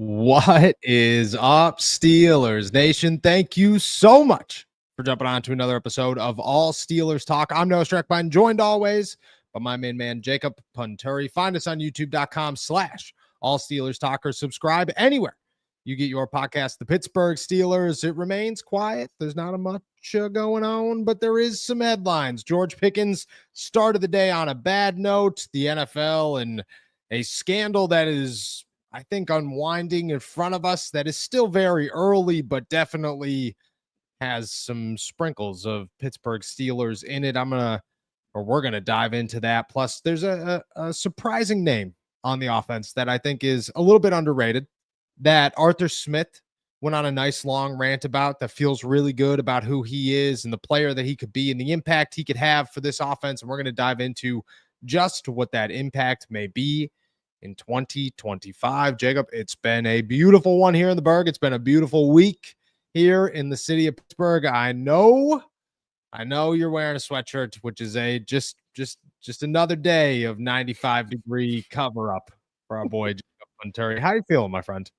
What is up, Steelers Nation? Thank you so much for jumping on to another episode of All Steelers Talk. I'm Noah Streckbine, joined always by my main man, Jacob Punturi. Find us on youtube.com/All Steelers Talkers. Subscribe anywhere you get your podcast. The Pittsburgh Steelers, it remains quiet. There's not a much going on, but there is some headlines. George Pickens started the day on a bad note. The NFL and a scandal that is, I think, unwinding in front of us that is still very early, but definitely has some sprinkles of Pittsburgh Steelers in it. We're going to dive into that. Plus, there's a surprising name on the offense that I think is a little bit underrated that Arthur Smith went on a nice long rant about, that feels really good about who he is and the player that he could be and the impact he could have for this offense. And we're going to dive into just what that impact may be in 2025. Jacob, it's been a beautiful one here in the Berg. It's been a beautiful week here in the city of Pittsburgh. I know you're wearing a sweatshirt, which is a just another day of 95-degree cover up for our boy Jacob Punturi. How you feeling, my friend?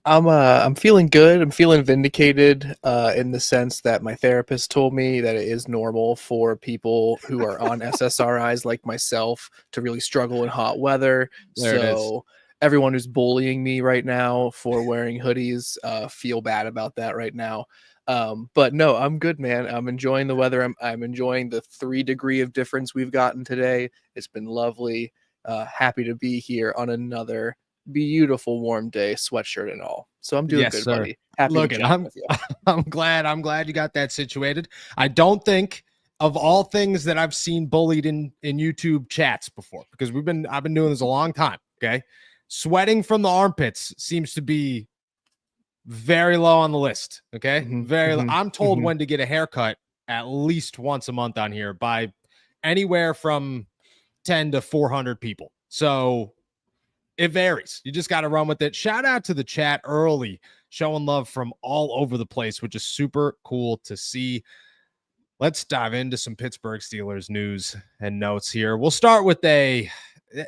I'm feeling good. I'm feeling vindicated in the sense that my therapist told me that it is normal for people who are on SSRIs like myself to really struggle in hot weather. So everyone who's bullying me right now for wearing hoodies, feel bad about that right now. But no, I'm good, man. I'm enjoying the weather. I'm enjoying the 3-degree of difference we've gotten today. It's been lovely. Happy to be here on another beautiful warm day, sweatshirt and all. So I'm doing good, buddy. Happy to chat with you. I'm glad you got that situated. I don't think, of all things that I've seen bullied in YouTube chats before, because I've been doing this a long time. Okay. Sweating from the armpits seems to be very low on the list. Okay. I'm told when to get a haircut at least once a month on here by anywhere from 10 to 400 people. So it varies. You just got to run with it. Shout out to the chat early, showing love from all over the place, which is super cool to see. Let's dive into some Pittsburgh Steelers news and notes here. We'll start with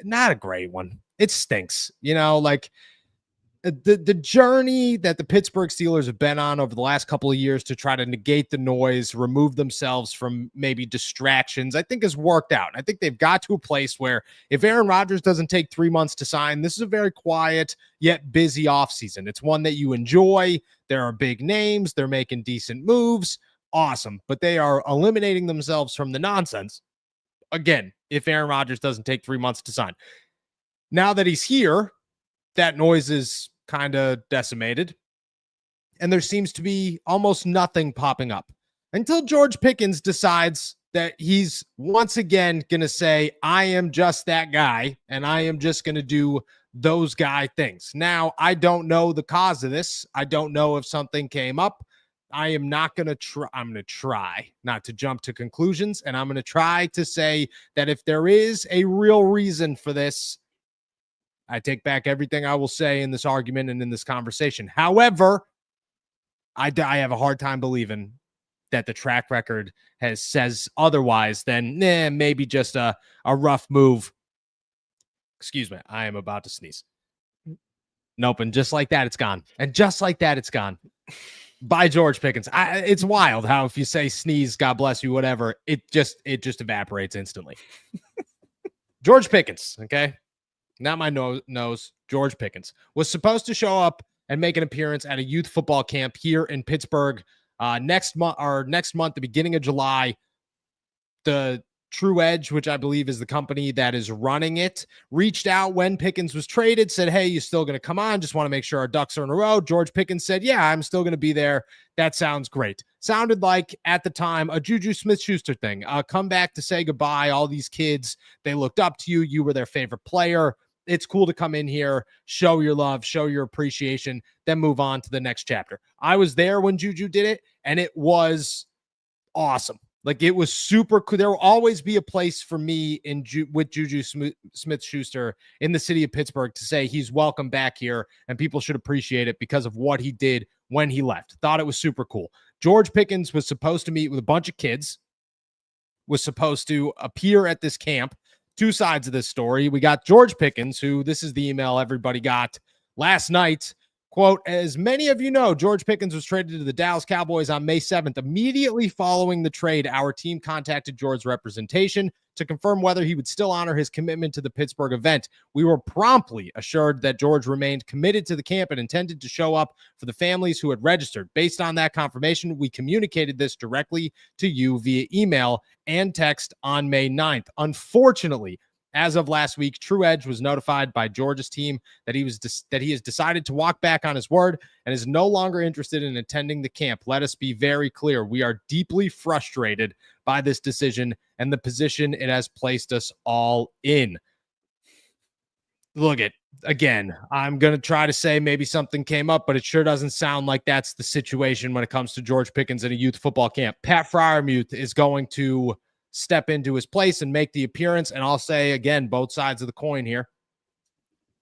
not a great one. It stinks. The journey that the Pittsburgh Steelers have been on over the last couple of years to try to negate the noise, remove themselves from maybe distractions, I think has worked out. I think they've got to a place where if Aaron Rodgers doesn't take 3 months to sign, this is a very quiet yet busy offseason. It's one that you enjoy. There are big names. They're making decent moves. Awesome. But they are eliminating themselves from the nonsense. Again, if Aaron Rodgers doesn't take 3 months to sign. Now that he's here, that noise is kind of decimated, and there seems to be almost nothing popping up until George Pickens decides that he's once again going to say, I am just that guy, and I am just going to do those guy things. Now, I don't know the cause of this. I don't know if something came up. I'm going to try not to jump to conclusions, and I'm going to try to say that if there is a real reason for this, I take back everything I will say in this argument and in this conversation. However, I have a hard time believing that the track record says otherwise than maybe just a rough move. Excuse me, I am about to sneeze. Nope, and just like that, it's gone. And just like that, it's gone. By George Pickens. It's wild how if you say sneeze, God bless you, whatever, it just evaporates instantly. George Pickens, okay? Not my nose. George Pickens was supposed to show up and make an appearance at a youth football camp here in Pittsburgh next month, the beginning of July. The True Edge, which I believe is the company that is running it, reached out when Pickens was traded, said, hey, you still going to come on? Just want to make sure our ducks are in a row. George Pickens said, yeah, I'm still going to be there. That sounds great. Sounded like, at the time, a Juju Smith-Schuster thing. Come back to say goodbye. All these kids, they looked up to you. You were their favorite player. It's cool to come in here, show your love, show your appreciation, then move on to the next chapter. I was there when Juju did it, and it was awesome. Like, it was super cool. There will always be a place for me with Juju Smith-Schuster in the city of Pittsburgh to say he's welcome back here, and people should appreciate it because of what he did when he left. Thought it was super cool. George Pickens was supposed to meet with a bunch of kids, was supposed to appear at this camp. Two sides of this story. We got George Pickens, who this is the email everybody got last night. Quote, as many of you know, George Pickens was traded to the Dallas Cowboys on May 7th. Immediately following the trade, our team contacted George's representation to confirm whether he would still honor his commitment to the Pittsburgh event. We were promptly assured that George remained committed to the camp and intended to show up for the families who had registered. Based on that confirmation, we communicated this directly to you via email and text on May 9th. Unfortunately, as of last week, True Edge was notified by George's team that he has decided to walk back on his word and is no longer interested in attending the camp. Let us be very clear. We are deeply frustrated by this decision and the position it has placed us all in. Look at, again, I'm going to try to say maybe something came up, but it sure doesn't sound like that's the situation when it comes to George Pickens in a youth football camp. Pat Freiermuth is going to step into his place and make the appearance. And I'll say again, both sides of the coin here.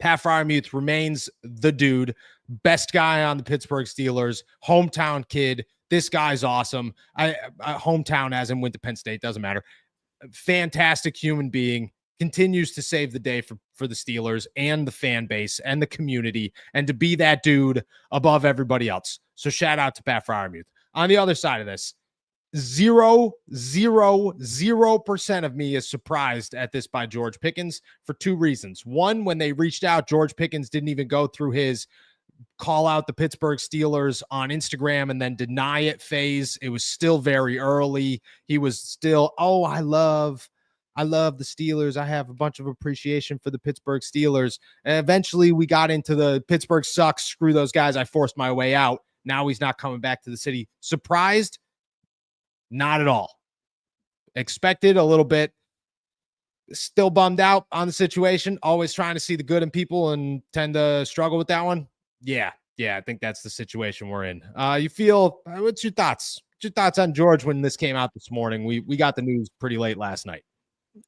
Pat Freiermuth remains the dude, best guy on the Pittsburgh Steelers, hometown kid. This guy's awesome. Hometown as in went to Penn State, doesn't matter. Fantastic human being, continues to save the day for the Steelers and the fan base and the community, and to be that dude above everybody else. So shout out to Pat Freiermuth. On the other side of this, 0% of me is surprised at this by George Pickens for two reasons. One, when they reached out, George Pickens didn't even go through his call out the Pittsburgh Steelers on Instagram and then deny it phase. It was still very early. He was still, I love the Steelers. I have a bunch of appreciation for the Pittsburgh Steelers. And eventually we got into the Pittsburgh sucks. Screw those guys. I forced my way out. Now he's not coming back to the city. Surprised? Not at all. Expected a little bit. Still bummed out on the situation. Always trying to see the good in people and tend to struggle with that one. Yeah, I think that's the situation we're in. You feel, what's your thoughts? What's your thoughts on George when this came out this morning? We got the news pretty late last night.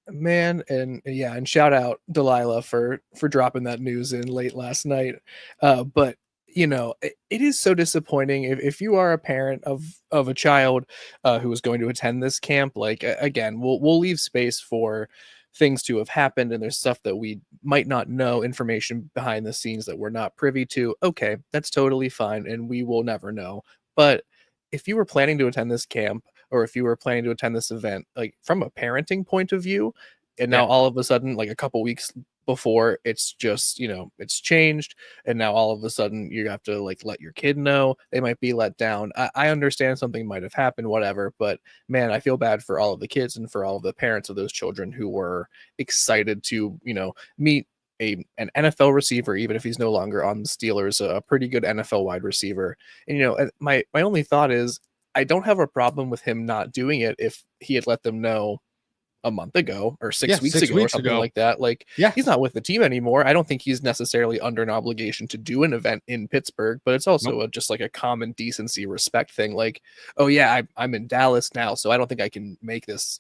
Man, and shout out Delilah for dropping that news in late last night. But it is so disappointing if you are a parent of a child who is going to attend this camp. Like, again, we'll leave space for things to have happened, and there's stuff that we might not know, information behind the scenes that we're not privy to. Okay, that's totally fine, and we will never know. But if you were planning to attend this camp, or if you were planning to attend this event, like from a parenting point of view, and now all of a sudden, like a couple weeks before, it's just, it's changed, and now all of a sudden you have to like let your kid know. They might be let down. I understand something might have happened, whatever, but man, I feel bad for all of the kids and for all of the parents of those children who were excited to meet an NFL receiver, even if he's no longer on the Steelers, a pretty good NFL wide receiver. And my only thought is, I don't have a problem with him not doing it if he had let them know a month ago or 6 weeks ago or something like that. Like, he's not with the team anymore. I don't think he's necessarily under an obligation to do an event in Pittsburgh, but it's also just like a common decency, respect thing. Like, oh yeah, I'm in Dallas now, so I don't think I can make this,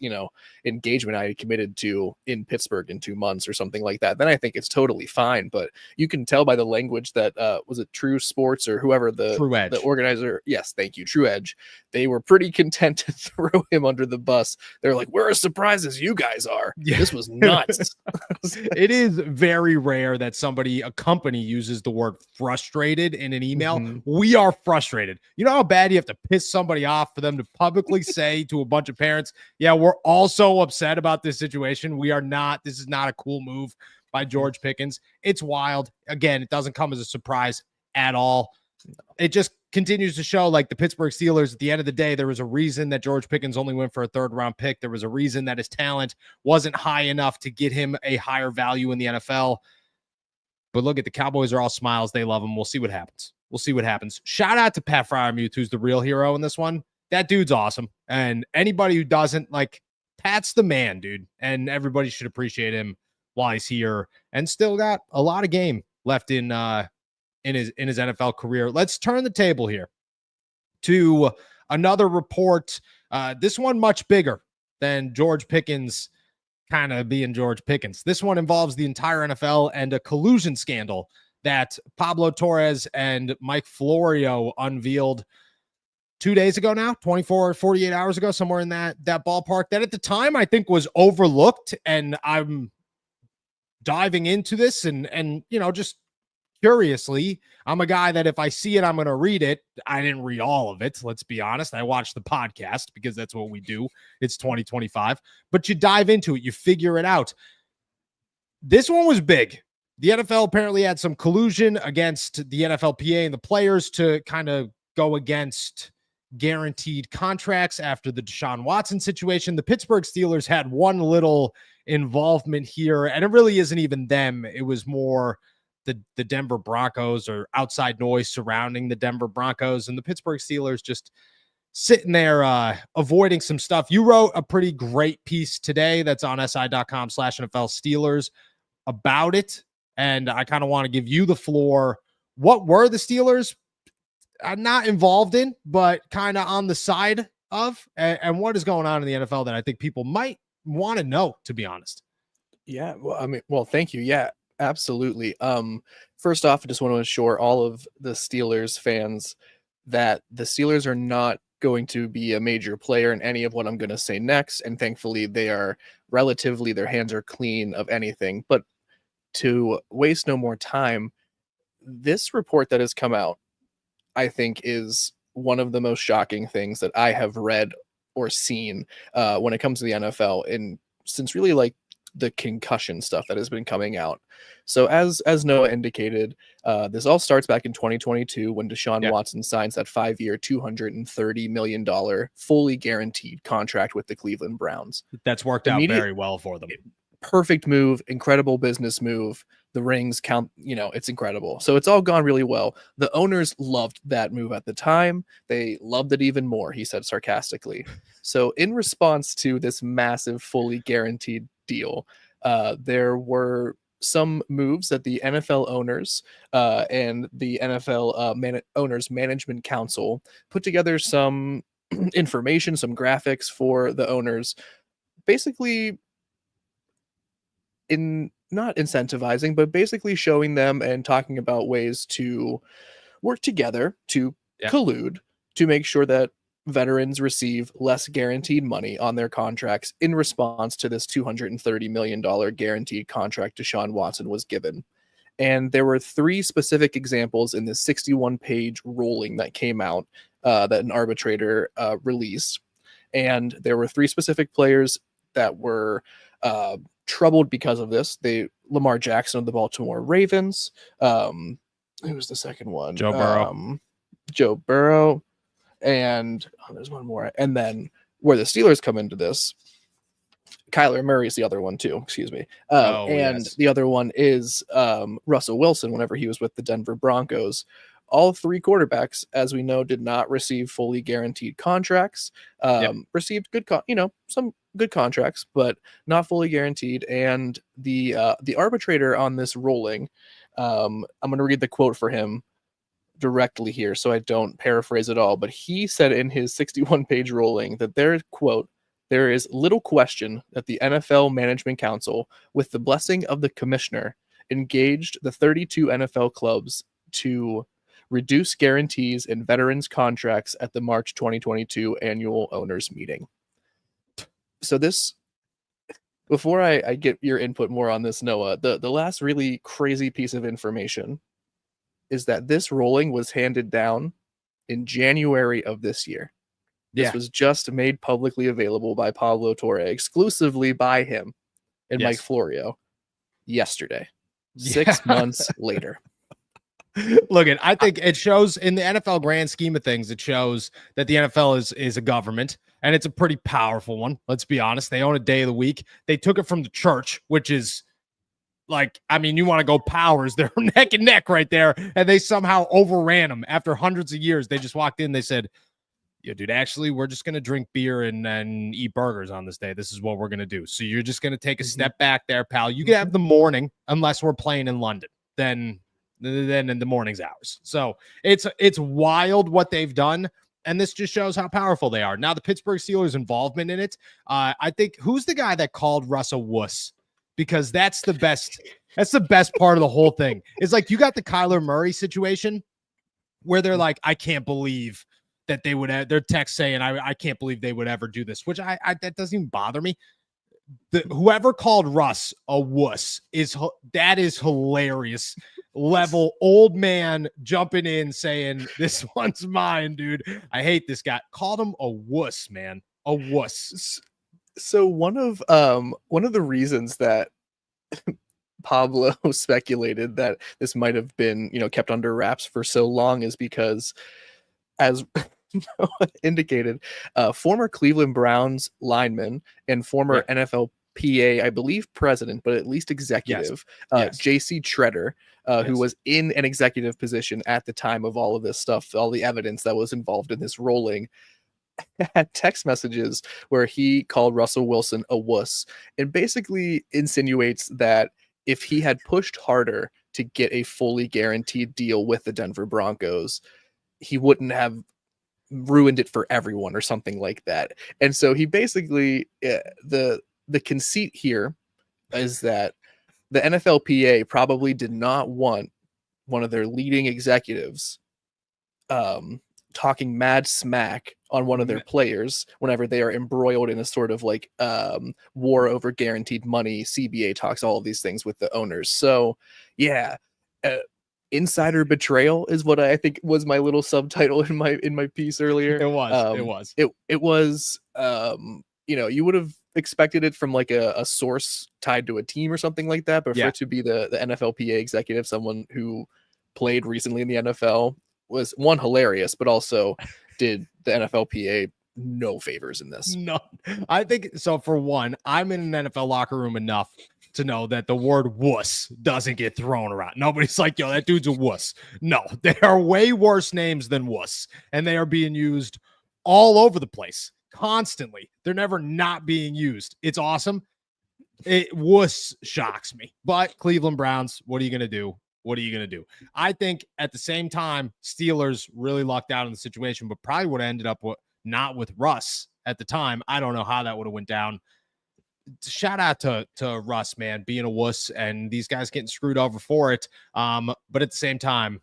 engagement I committed to in Pittsburgh in 2 months or something like that. Then I think it's totally fine. But you can tell by the language that was it True Sports or whoever the organizer? Yes, thank you, True Edge. They were pretty content to throw him under the bus. They're like, we're as surprised as you guys are. Yeah. This was nuts. It is very rare that a company uses the word frustrated in an email. Mm-hmm. We are frustrated. You know how bad you have to piss somebody off for them to publicly say to a bunch of parents, yeah, we're also upset about this situation. This is not a cool move by George Pickens. It's wild. Again, it doesn't come as a surprise at all. It just continues to show, like, the Pittsburgh Steelers, at the end of the day, there was a reason that George Pickens only went for a third-round pick. There was a reason that his talent wasn't high enough to get him a higher value in the NFL. But look at the Cowboys are all smiles. They love him. We'll see what happens. Shout out to Pat Freiermuth, who's the real hero in this one. That dude's awesome. And anybody who doesn't, like, Pat's the man, dude. And everybody should appreciate him while he's here and still got a lot of game left in his NFL career. Let's turn the table here to another report. This one much bigger than George Pickens kind of being George Pickens. This one involves the entire NFL and a collusion scandal that Pablo Torres and Mike Florio unveiled 2 days ago now, 24 or 48 hours ago, somewhere in that ballpark, that at the time I think was overlooked. And I'm diving into this and just curiously, I'm a guy that if I see it, I'm going to read it. I didn't read all of it. Let's be honest. I watched the podcast because that's what we do. It's 2025, but you dive into it, you figure it out. This one was big. The NFL apparently had some collusion against the NFLPA and the players to kind of go against guaranteed contracts after the Deshaun Watson situation. The Pittsburgh Steelers had one little involvement here, and it really isn't even them. It was more the Denver Broncos or outside noise surrounding the Denver Broncos, and the Pittsburgh Steelers just sitting there avoiding some stuff. You wrote a pretty great piece today that's on si.com/NFL Steelers about it, and I kind of want to give you the floor. What were the Steelers not involved in, but kind of on the side of, and what is going on in the NFL that I think people might want to know, to be honest? Yeah, well, thank you. Yeah, absolutely. First off, I just want to assure all of the Steelers fans that the Steelers are not going to be a major player in any of what I'm going to say next, and thankfully they are their hands are clean of anything. But to waste no more time, this report that has come out, I think, is one of the most shocking things that I have read or seen when it comes to the NFL, and since really like the concussion stuff that has been coming out. So as Noah indicated, this all starts back in 2022 when Deshaun Watson signs that 5-year, $230 million fully guaranteed contract with the Cleveland Browns. That's worked out very well for them. Perfect move, incredible business move. The rings count, it's incredible. So it's all gone really well. The owners loved that move at the time. They loved it even more, he said sarcastically. So in response to this massive, fully guaranteed deal, there were some moves that the NFL owners and the NFL Owners Management Council put together some information, some graphics for the owners, basically not incentivizing, but basically showing them and talking about ways to work together to collude to make sure that veterans receive less guaranteed money on their contracts in response to this $230 million guaranteed contract Deshaun Watson was given. And there were 3 specific examples in this 61-page ruling that came out that an arbitrator released. And there were 3 specific players that were troubled because of this. Lamar Jackson of the Baltimore Ravens. Who was the second one? Joe Burrow. Joe Burrow. And there's one more. And then where the Steelers come into this, Kyler Murray is the other one too. Excuse me. The other one is Russell Wilson. Whenever he was with the Denver Broncos, all 3 quarterbacks, as we know, did not receive fully guaranteed contracts. Received good, some good contracts, but not fully guaranteed. And the arbitrator on this ruling, I'm going to read the quote for him directly here so I don't paraphrase it all, but he said in his 61-page ruling that there is little question that the NFL Management Council, with the blessing of the commissioner, engaged the 32 NFL clubs to reduce guarantees in veterans contracts at the March 2022 annual owners meeting. So this, before I get your input more on this, Noah, the last really crazy piece of information is that this ruling was handed down in January of this year. This was just made publicly available by Pablo Torre, exclusively by him and Mike Florio yesterday, 6 months later. Look, I think it shows in the NFL grand scheme of things, it shows that the NFL is a government, and it's a pretty powerful one. Let's be honest. They own a day of the week. They took it from the church, which is like, I mean, you want to go powers. They're neck and neck right there. And they somehow overran them after hundreds of years. They just walked in. They said, "Yo, dude, actually, we're just going to drink beer and eat burgers on this day. This is what we're going to do. So you're just going to take a step back there, pal. You can have the morning unless we're playing in London. Then in the morning's ours." So it's wild what they've done. And this just shows how powerful they are. Now, the Pittsburgh Steelers' involvement in it, I think, who's the guy that called Russ a wuss? Because that's the best part of the whole thing. It's like you got the Kyler Murray situation where they're like, I can't believe that they would have their text saying, I can't believe they would ever do this, which I that doesn't even bother me. whoever called Russ a wuss that is hilarious. Level old man jumping in saying this one's mine, dude. I hate this guy. Called him a wuss, man. A wuss. So one of the reasons that Pablo speculated that this might have been, kept under wraps for so long is because, as indicated, former Cleveland Browns lineman and former NFLPA, I believe president, but at least executive, J.C. Treader, who was in an executive position at the time of all of this stuff, all the evidence that was involved in this rolling, had text messages where he called Russell Wilson a wuss and basically insinuates that if he had pushed harder to get a fully guaranteed deal with the Denver Broncos, he wouldn't have ruined it for everyone or something like that. And so he basically, the conceit here is that the NFLPA probably did not want one of their leading executives talking mad smack on one of their players whenever they are embroiled in a sort of like war over guaranteed money. CBA talks, all of these things with the owners. So yeah, insider betrayal is what I think was my little subtitle in my piece earlier. It was. You would have expected it from like a source tied to a team or something like that, but for it to be the NFLPA executive, someone who played recently in the NFL, was one, hilarious, but also did the NFLPA no favors in this. No, I think so. For one, I'm in an NFL locker room enough to know that the word wuss doesn't get thrown around. Nobody's like, yo, that dude's a wuss. No, there are way worse names than wuss, and they are being used all over the place constantly. They're never not being used. It's awesome. Wuss shocks me. But Cleveland Browns, what are you going to do? What are you going to do? I think at the same time, Steelers really lucked out in the situation, but probably would have ended up not with Russ at the time. I don't know how that would have went down. Shout out to Russ, man, being a wuss and these guys getting screwed over for it. But at the same time,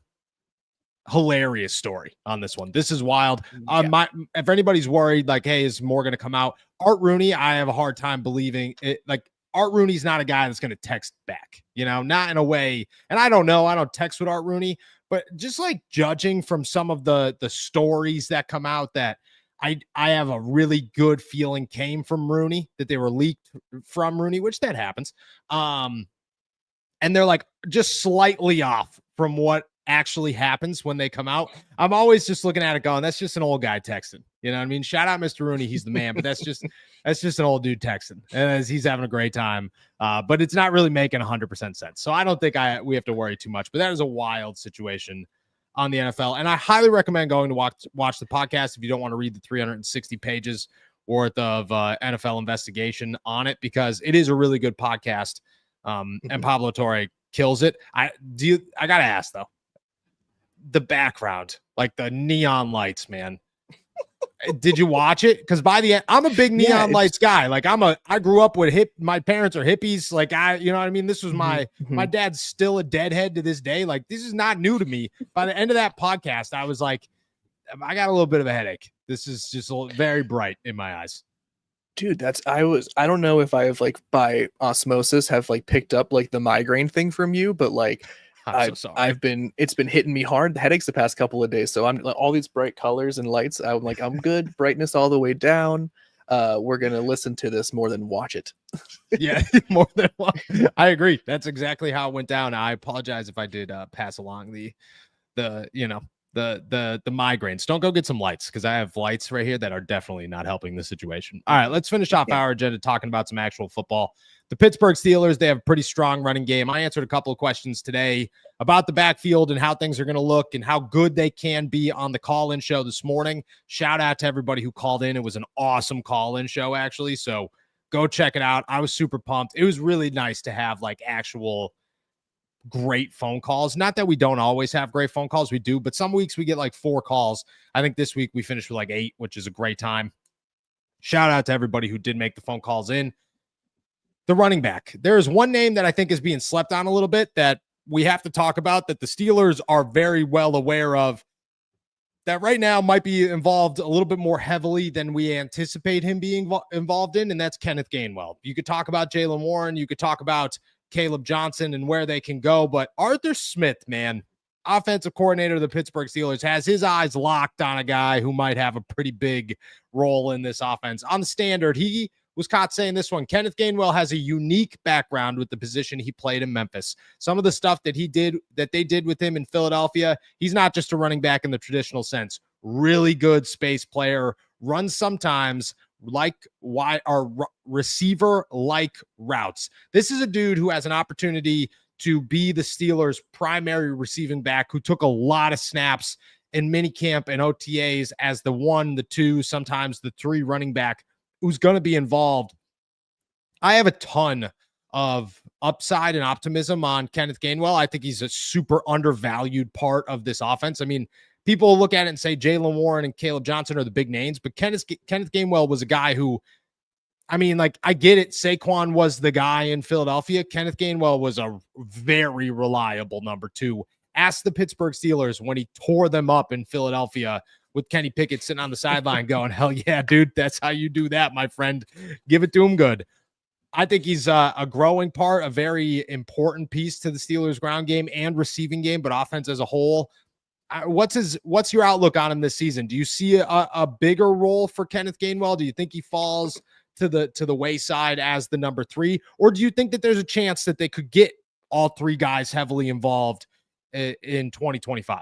hilarious story on this one. This is wild. If anybody's worried, like, hey, is more going to come out? Art Rooney, I have a hard time believing it. Like, Art Rooney's not a guy that's going to text back, not in a way. And I don't know. I don't text with Art Rooney, but just like judging from some of the stories that come out that I have a really good feeling came from Rooney, that they were leaked from Rooney, which that happens. And they're like just slightly off from what actually happens when they come out. I'm always just looking at it going, that's just an old guy texting. You know what I mean? Shout out Mr. Rooney. He's the man, but that's just an old dude texting as he's having a great time. But it's not really making 100% sense. So I don't think we have to worry too much, but that is a wild situation on the NFL. And I highly recommend going to watch the podcast if you don't want to read the 360 pages worth of NFL investigation on it, because it is a really good podcast. And Pablo Torre kills it. I got to ask though, the background, like the neon lights, man. Did you watch it? Because by the end, I'm a big neon lights guy. Like I grew up with my parents are hippies. Like you know what I mean? This was my dad's still a deadhead to this day. Like this is not new to me. By the end of that podcast, I was like, I got a little bit of a headache. This is just very bright in my eyes. Dude, I don't know if I have like by osmosis have like picked up like the migraine thing from you, but like it's been hitting me hard, the headaches the past couple of days. So I'm like, all these bright colors and lights. I'm like, I'm good. Brightness all the way down. We're going to listen to this more than watch it. Yeah, more than watch. I agree. That's exactly how it went down. I apologize if I did pass along the migraines. Don't go get some lights, because I have lights right here that are definitely not helping the situation. All right, let's finish off our agenda talking about some actual football. The Pittsburgh Steelers, they have a pretty strong running game. I answered a couple of questions today about the backfield and how things are going to look and how good they can be on the call-in show this morning. Shout out to everybody who called in. It was an awesome call-in show, actually, so go check it out. I was super pumped. It was really nice to have like actual great phone calls. Not that we don't always have great phone calls. We do, but some weeks we get like 4 calls. I think this week we finished with like 8, which is a great time. Shout out to everybody who did make the phone calls in. The running back. There is one name that I think is being slept on a little bit that we have to talk about, that the Steelers are very well aware of. that right now might be involved a little bit more heavily than we anticipate him being involved in, and that's Kenneth Gainwell. You could talk about Jaylen Warren, you could talk about Caleb Johnson and where they can go, but Arthur Smith, man, offensive coordinator of the Pittsburgh Steelers, has his eyes locked on a guy who might have a pretty big role in this offense. On the standard, he was caught saying this one: Kenneth Gainwell has a unique background with the position he played in Memphis. Some of the stuff that they did with him in Philadelphia, he's not just a running back in the traditional sense. Really good space player, runs sometimes like receiver like routes. This is a dude who has an opportunity to be the Steelers' primary receiving back, who took a lot of snaps in minicamp and OTAs as the 1, the 2, sometimes the 3 running back who's going to be involved. I have a ton of upside and optimism on Kenneth Gainwell. I think he's a super undervalued part of this offense. I mean, people look at it and say Jaylen Warren and Caleb Johnson are the big names, but Kenneth Gainwell was a guy who, I mean, like, I get it. Saquon was the guy in Philadelphia. Kenneth Gainwell was a very reliable number 2. Ask the Pittsburgh Steelers when he tore them up in Philadelphia with Kenny Pickett sitting on the sideline going, hell yeah, dude, that's how you do that, my friend. Give it to him good. I think he's a growing part, a very important piece to the Steelers' ground game and receiving game, but offense as a whole. What's your outlook on him this season? Do you see a bigger role for Kenneth Gainwell? Do you think he falls to the wayside as the number 3, or do you think that there's a chance that they could get all 3 guys heavily involved in 2025?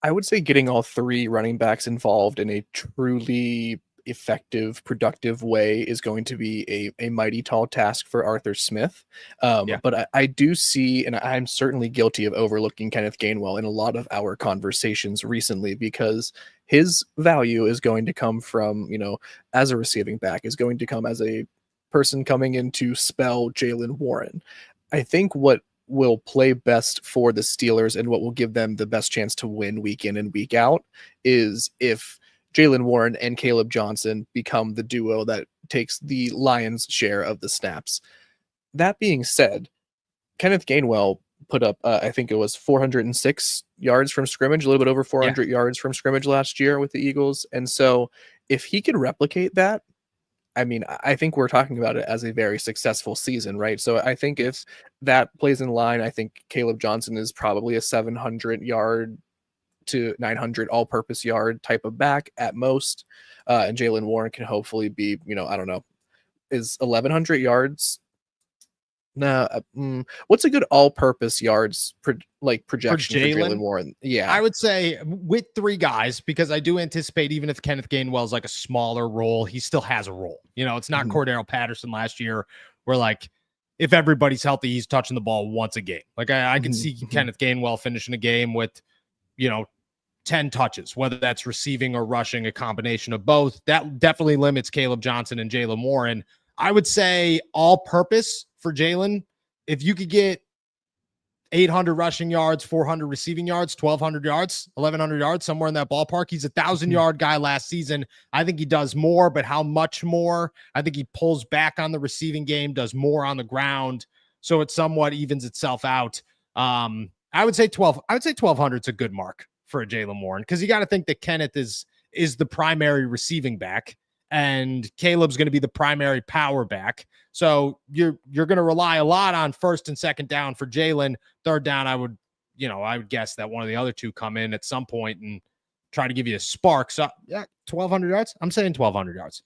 I would say getting all 3 running backs involved in a truly effective, productive way is going to be a mighty tall task for Arthur Smith. But I do see, and I'm certainly guilty of overlooking Kenneth Gainwell in a lot of our conversations recently, because his value is going to come from, as a receiving back, is going to come as a person coming in to spell Jaylen Warren. I think what will play best for the Steelers and what will give them the best chance to win week in and week out is if Jaylen Warren and Caleb Johnson become the duo that takes the Lions' share of the snaps. That being said, Kenneth Gainwell put up, I think it was 406 yards from scrimmage, a little bit over 400 yards from scrimmage last year with the Eagles. And so if he can replicate that, I mean, I think we're talking about it as a very successful season, right? So I think if that plays in line, I think Caleb Johnson is probably a 700 yard to 900 all-purpose yard type of back at most. And Jaylen Warren can hopefully be, I don't know, is 1,100 yards? What's a good all-purpose yards projection for Jaylen Warren? Yeah, I would say with 3 guys, because I do anticipate even if Kenneth Gainwell is like a smaller role, he still has a role. It's not Cordero Patterson last year, where like if everybody's healthy, he's touching the ball once a game. Like I can see Kenneth Gainwell finishing a game with 10 touches, whether that's receiving or rushing, a combination of both. That definitely limits Caleb Johnson and Jaylen Warren. I would say all purpose for Jaylen, if you could get 800 rushing yards, 400 receiving yards, 1,200 yards, 1,100 yards, somewhere in that ballpark. He's a 1,000-yard guy last season. I think he does more, but how much more? I think he pulls back on the receiving game, does more on the ground, so it somewhat evens itself out. I would say 1,200 is a good mark for a Jaylen Warren, because you got to think that Kenneth is the primary receiving back, and Caleb's going to be the primary power back. So you're going to rely a lot on first and second down for Jaylen. Third down, I would guess that one of the other 2 come in at some point and try to give you a spark. So yeah, 1,200 yards. I'm saying 1,200 yards.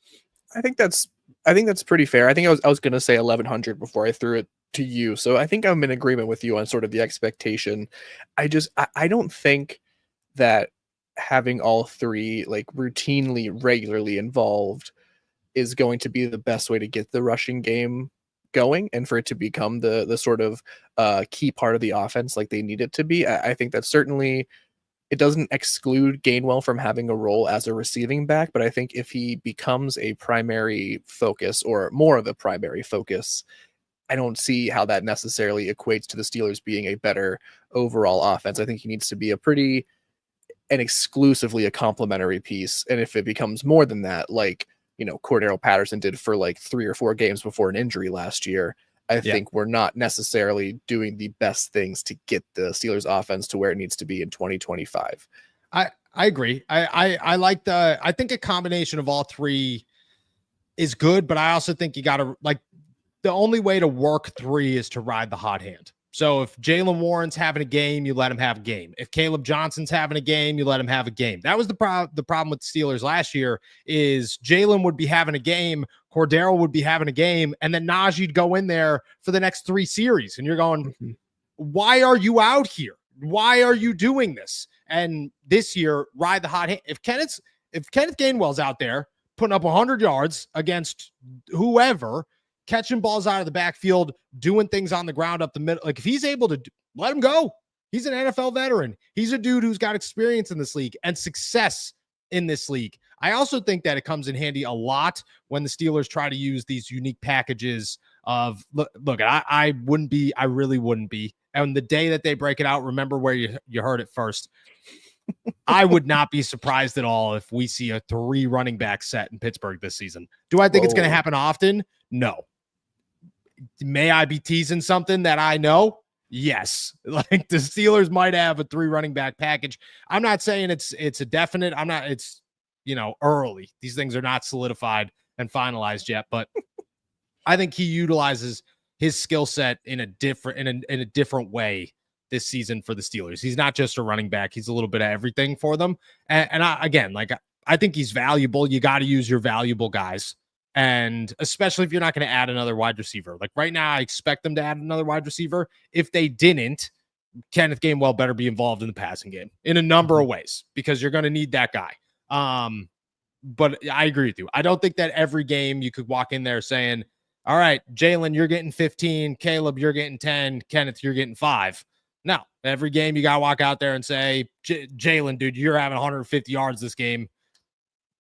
I think that's pretty fair. I think I was going to say 1,100 before I threw it to you. So I think I'm in agreement with you on sort of the expectation. I don't think that having all 3 like routinely, regularly involved is going to be the best way to get the rushing game going and for it to become the sort of key part of the offense like they need it to be. I think that certainly it doesn't exclude Gainwell from having a role as a receiving back, but I think if he becomes a primary focus or more of a primary focus, I don't see how that necessarily equates to the Steelers being a better overall offense. I think he needs to be and exclusively a complementary piece. And if it becomes more than that, like, Cordero Patterson did for like 3 or 4 games before an injury last year, I think we're not necessarily doing the best things to get the Steelers offense to where it needs to be in 2025. I agree. I like I think a combination of all three is good, but I also think you got to like the only way to work three is to ride the hot hand. So if Jaylen Warren's having a game, you let him have a game. If Caleb Johnson's having a game, you let him have a game. That was the problem with the Steelers last year is Jaylen would be having a game, Cordero would be having a game, and then Najee'd go in there for the next 3 series. And you're going, why are you out here? Why are you doing this? And this year, ride the hot hand. If Kenneth Gainwell's out there putting up 100 yards against whoever, catching balls out of the backfield, doing things on the ground up the middle. Like if he's able to let him go, he's an NFL veteran. He's a dude who's got experience in this league and success in this league. I also think that it comes in handy a lot when the Steelers try to use these unique packages of look, I really wouldn't be. And the day that they break it out, remember where you heard it first. I would not be surprised at all if we see a 3 running back set in Pittsburgh this season. Do I think it's going to happen often? No. May I be teasing something that I know? Yes. Like the Steelers might have a 3 running back package. I'm not saying it's a definite. It's early. These things are not solidified and finalized yet, but I think he utilizes his skill set in a different way this season for the Steelers. He's not just a running back. He's a little bit of everything for them. And I think he's valuable. You got to use your valuable guys. And especially if you're not going to add another wide receiver. Like right now, I expect them to add another wide receiver. If they didn't, Kenneth Gainwell better be involved in the passing game in a number of ways because you're going to need that guy. But I agree with you. I don't think that every game you could walk in there saying, all right, Jaylen, you're getting 15. Caleb, you're getting 10. Kenneth, you're getting 5. No, every game you got to walk out there and say, Jaylen, dude, you're having 150 yards this game.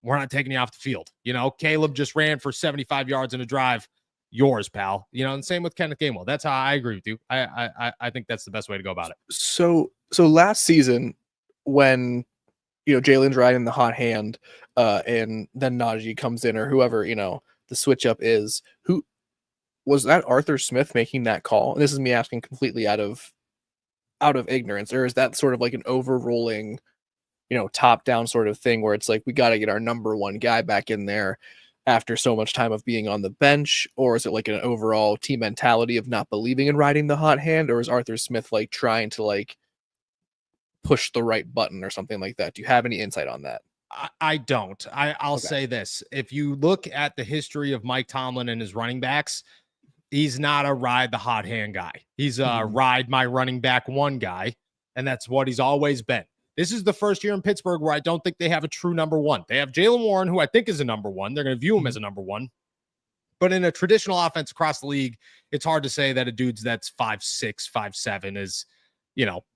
We're not taking you off the field. Caleb just ran for 75 yards in a drive. Yours, pal. And same with Kenneth Gainwell. That's how I agree with you. I think that's the best way to go about it. So last season when, Jaylen's riding the hot hand and then Najee comes in or whoever, the switch up is, who was that? Arthur Smith making that call? And this is me asking completely out of ignorance, or is that sort of like an overruling, top down sort of thing where it's like, we got to get our number 1 guy back in there after so much time of being on the bench? Or is it like an overall team mentality of not believing in riding the hot hand? Or is Arthur Smith like trying to like push the right button or something like that? Do you have any insight on that? I don't. I'll say this. If you look at the history of Mike Tomlin and his running backs, he's not a ride the hot hand guy. He's a ride my running back 1 guy. And that's what he's always been. This is the first year in Pittsburgh where I don't think they have a true number 1. They have Jaylen Warren, who I think is a number 1. They're going to view him as a number 1. But in a traditional offense across the league, it's hard to say that a dude's that's 5'6", 5'7" is,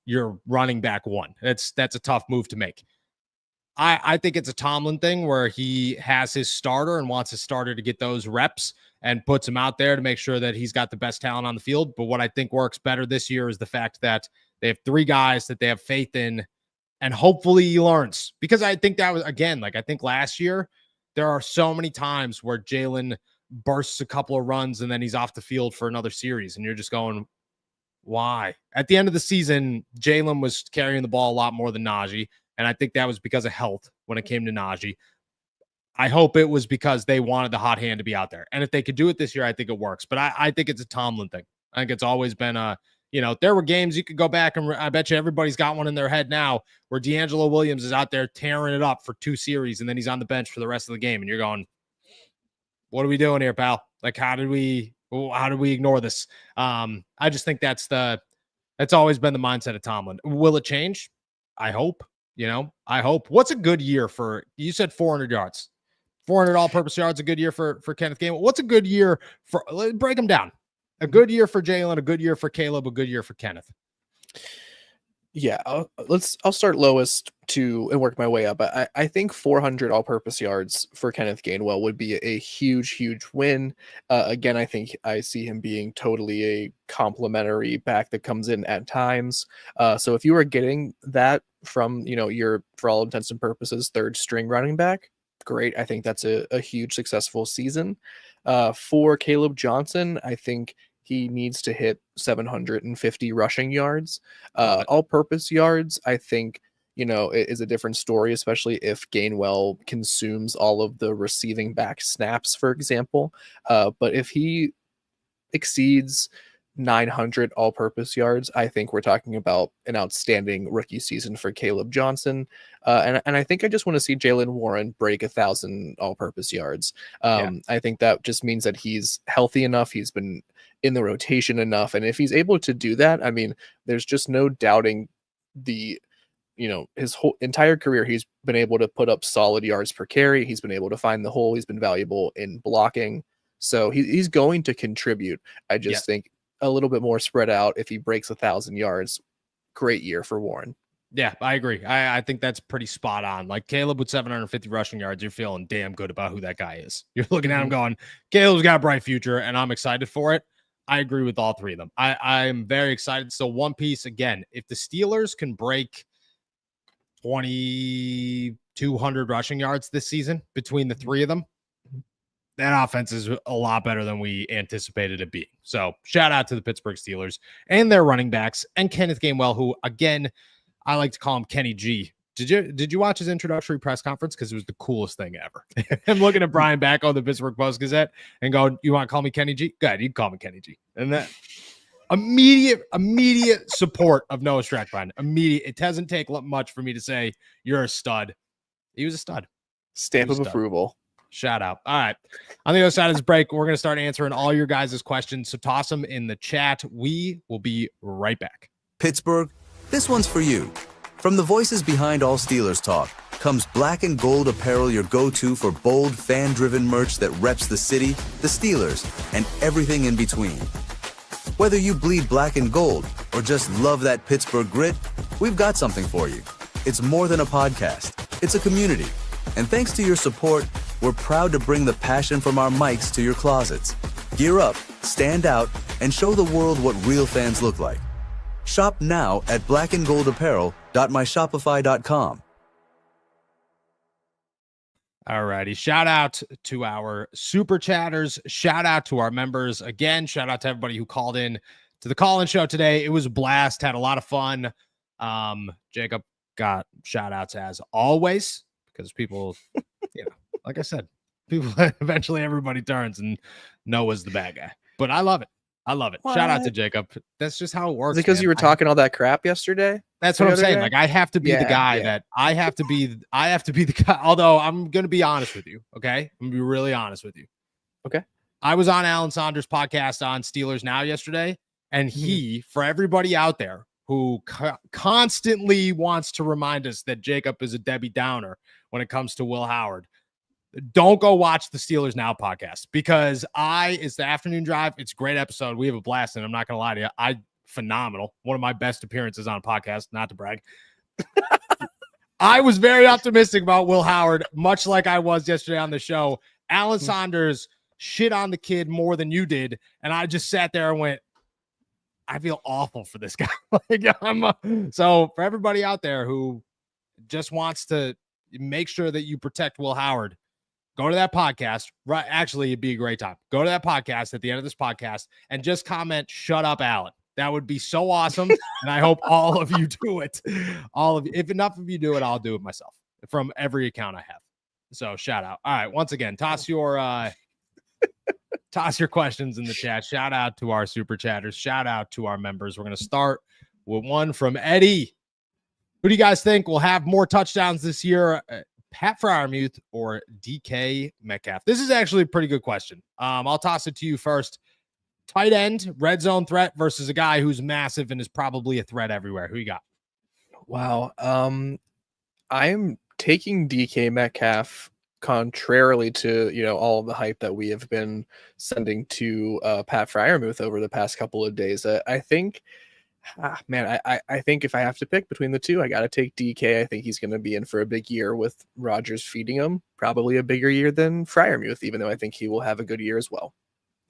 your running back 1. That's a tough move to make. I think it's a Tomlin thing where he has his starter and wants his starter to get those reps and puts him out there to make sure that he's got the best talent on the field. But what I think works better this year is the fact that they have 3 guys that they have faith in, and hopefully he learns. Because I think that was, again, I think last year, there are so many times where Jaylen bursts a couple of runs and then he's off the field for another series. And you're just going, why? At the end of the season, Jaylen was carrying the ball a lot more than Najee. And I think that was because of health when it came to Najee. I hope it was because they wanted the hot hand to be out there. And if they could do it this year, I think it works. But I think it's a Tomlin thing. I think it's always been there were games you could go back and I bet you everybody's got one in their head now where D'Angelo Williams is out there tearing it up for 2 series and then he's on the bench for the rest of the game. And you're going, what are we doing here, pal? Like, how do we ignore this? I just think that's always been the mindset of Tomlin. Will it change? I hope. I hope. What's a good year for, you said 400 yards, 400 all-purpose yards, a good year for Kenneth Gainwell. What's a good year for, break them down. A good year for Jaylen, a good year for Caleb, a good year for Kenneth. Yeah, I'll start lowest and work my way up. I think 400 all-purpose yards for Kenneth Gainwell would be a huge win. Again, I think I see him being totally a complimentary back that comes in at times. So if you were getting that from your, for all intents and purposes, 3rd string running back, great. I think that's a huge successful season. For Caleb Johnson, I think he needs to hit 750 rushing yards. All-purpose yards, I think is a different story, especially if Gainwell consumes all of the receiving back snaps, for example. But if he exceeds 900 all-purpose yards, I think we're talking about an outstanding rookie season for Caleb Johnson. And I think I just want to see Jalen Warren break 1,000 all-purpose yards. I think that just means that he's healthy enough. He's been in the rotation enough. And if he's able to do that, I mean, there's just no doubting his whole entire career, he's been able to put up solid yards per carry. He's been able to find the hole. He's been valuable in blocking. So he's going to contribute. I just think a little bit more spread out. If he breaks 1,000 yards, great year for Warren. Yeah, I agree. I think that's pretty spot on. Like Caleb with 750 rushing yards, you're feeling damn good about who that guy is. You're looking at him going, Caleb's got a bright future, and I'm excited for it. I agree with all three of them. I'm very excited. So one piece, again, if the Steelers can break 2,200 rushing yards this season between the three of them, that offense is a lot better than we anticipated it being. So shout out to the Pittsburgh Steelers and their running backs and Kenneth Gainwell, who, again, I like to call him Kenny G. Did you watch his introductory press conference? Because it was the coolest thing ever. I'm looking at Brian back on the Pittsburgh Post-Gazette and going, you want to call me Kenny G? Go ahead, you can call me Kenny G. And that immediate support of Noah Strackbein. Immediate. It doesn't take much for me to say you're a stud. He was a stud. Stamp of approval. Shout out. All right. On the other side of this break, we're going to start answering all your guys' questions. So toss them in the chat. We will be right back. Pittsburgh, this one's for you. From the voices behind all Steelers talk comes Black and Gold Apparel, your go-to for bold, fan-driven merch that reps the city, the Steelers, and everything in between. Whether you bleed black and gold or just love that Pittsburgh grit, we've got something for you. It's more than a podcast. It's a community. And thanks to your support, we're proud to bring the passion from our mics to your closets. Gear up, stand out, and show the world what real fans look like. Shop now at blackandgoldapparel.myshopify.com. All righty. Shout out to our super chatters. Shout out to our members. Again, shout out to everybody who called in to the call-in show today. It was a blast. Had a lot of fun. Jacob got shout outs as always because people, like I said, people eventually everybody turns and Noah's the bad guy. But I love it. I love it. What? Shout out to Jacob. That's just how it works. Is it because you were talking all that crap yesterday? That's what I'm saying. Like I have to be the guy that I have to be the guy. Although I'm going to be honest with you. Okay. I'm going to be really honest with you. Okay. I was on Alan Saunders' podcast on Steelers Now yesterday. And he, for everybody out there who constantly wants to remind us that Jacob is a Debbie Downer when it comes to Will Howard, don't go watch the Steelers Now podcast because it's the afternoon drive. It's a great episode. We have a blast, and I'm not going to lie to you. Phenomenal. One of my best appearances on a podcast, not to brag. I was very optimistic about Will Howard, much like I was yesterday on the show. Alan Saunders shit on the kid more than you did, and I just sat there and went, I feel awful for this guy. So for everybody out there who just wants to make sure that you protect Will Howard, go to that podcast. Right. Actually, it'd be a great time. Go to that podcast at the end of this podcast and just comment, shut up, Alan. That would be so awesome. And I hope all of you do it. All of you. If enough of you do it, I'll do it myself from every account I have. So shout out. All right. Once again, toss your questions in the chat. Shout out to our super chatters. Shout out to our members. We're going to start with one from Eddie. Who do you guys think will have more touchdowns this year? Pat Freiermuth or DK Metcalf? This is actually a pretty good question. I'll toss it to you first. Tight end, red zone threat versus a guy who's massive and is probably a threat everywhere. Who you got? Wow. I'm taking DK Metcalf contrarily to, all of the hype that we have been sending to Pat Freiermuth over the past couple of days. I think I think if I have to pick between the two, I got to take DK. I think he's going to be in for a big year with Rodgers feeding him, probably a bigger year than Freiermuth, even though I think he will have a good year as well.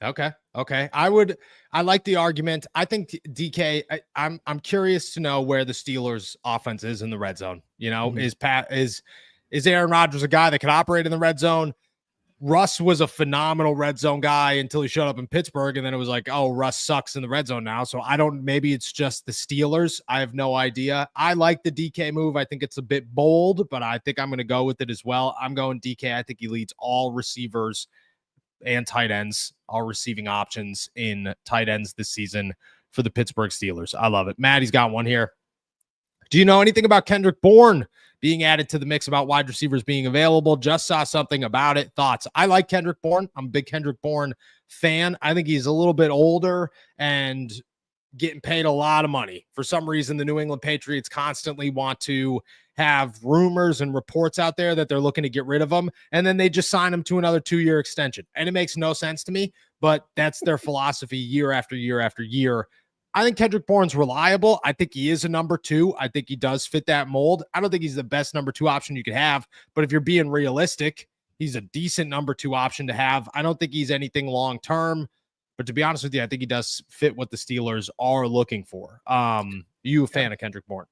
Okay. I like the argument. I think DK, I'm curious to know where the Steelers offense is in the red zone. Is Aaron Rodgers a guy that can operate in the red zone? Russ was a phenomenal red zone guy until he showed up in Pittsburgh, and then it was like, oh, Russ sucks in the red zone now. So maybe it's just the Steelers. I have no idea. I like the DK move. I think it's a bit bold, but I think I'm going to go with it as well. I'm going DK. I think he leads all receivers and tight ends, all receiving options in tight ends this season for the Pittsburgh Steelers. I love it. Maddie's got one here. Do you know anything about Kendrick Bourne being added to the mix about wide receivers being available? Just saw something about it. Thoughts? I like Kendrick Bourne. I'm a big Kendrick Bourne fan. I think he's a little bit older and getting paid a lot of money. For some reason, the New England Patriots constantly want to have rumors and reports out there that they're looking to get rid of him, and then they just sign him to another 2-year extension. And it makes no sense to me, but that's their philosophy year after year after year. I think Kendrick Bourne's reliable. I think he is a number 2. I think he does fit that mold. I don't think he's the best number 2 option you could have, but if you're being realistic, he's a decent number 2 option to have. I don't think he's anything long-term, but to be honest with you, I think he does fit what the Steelers are looking for. You a fan of Kendrick Bourne?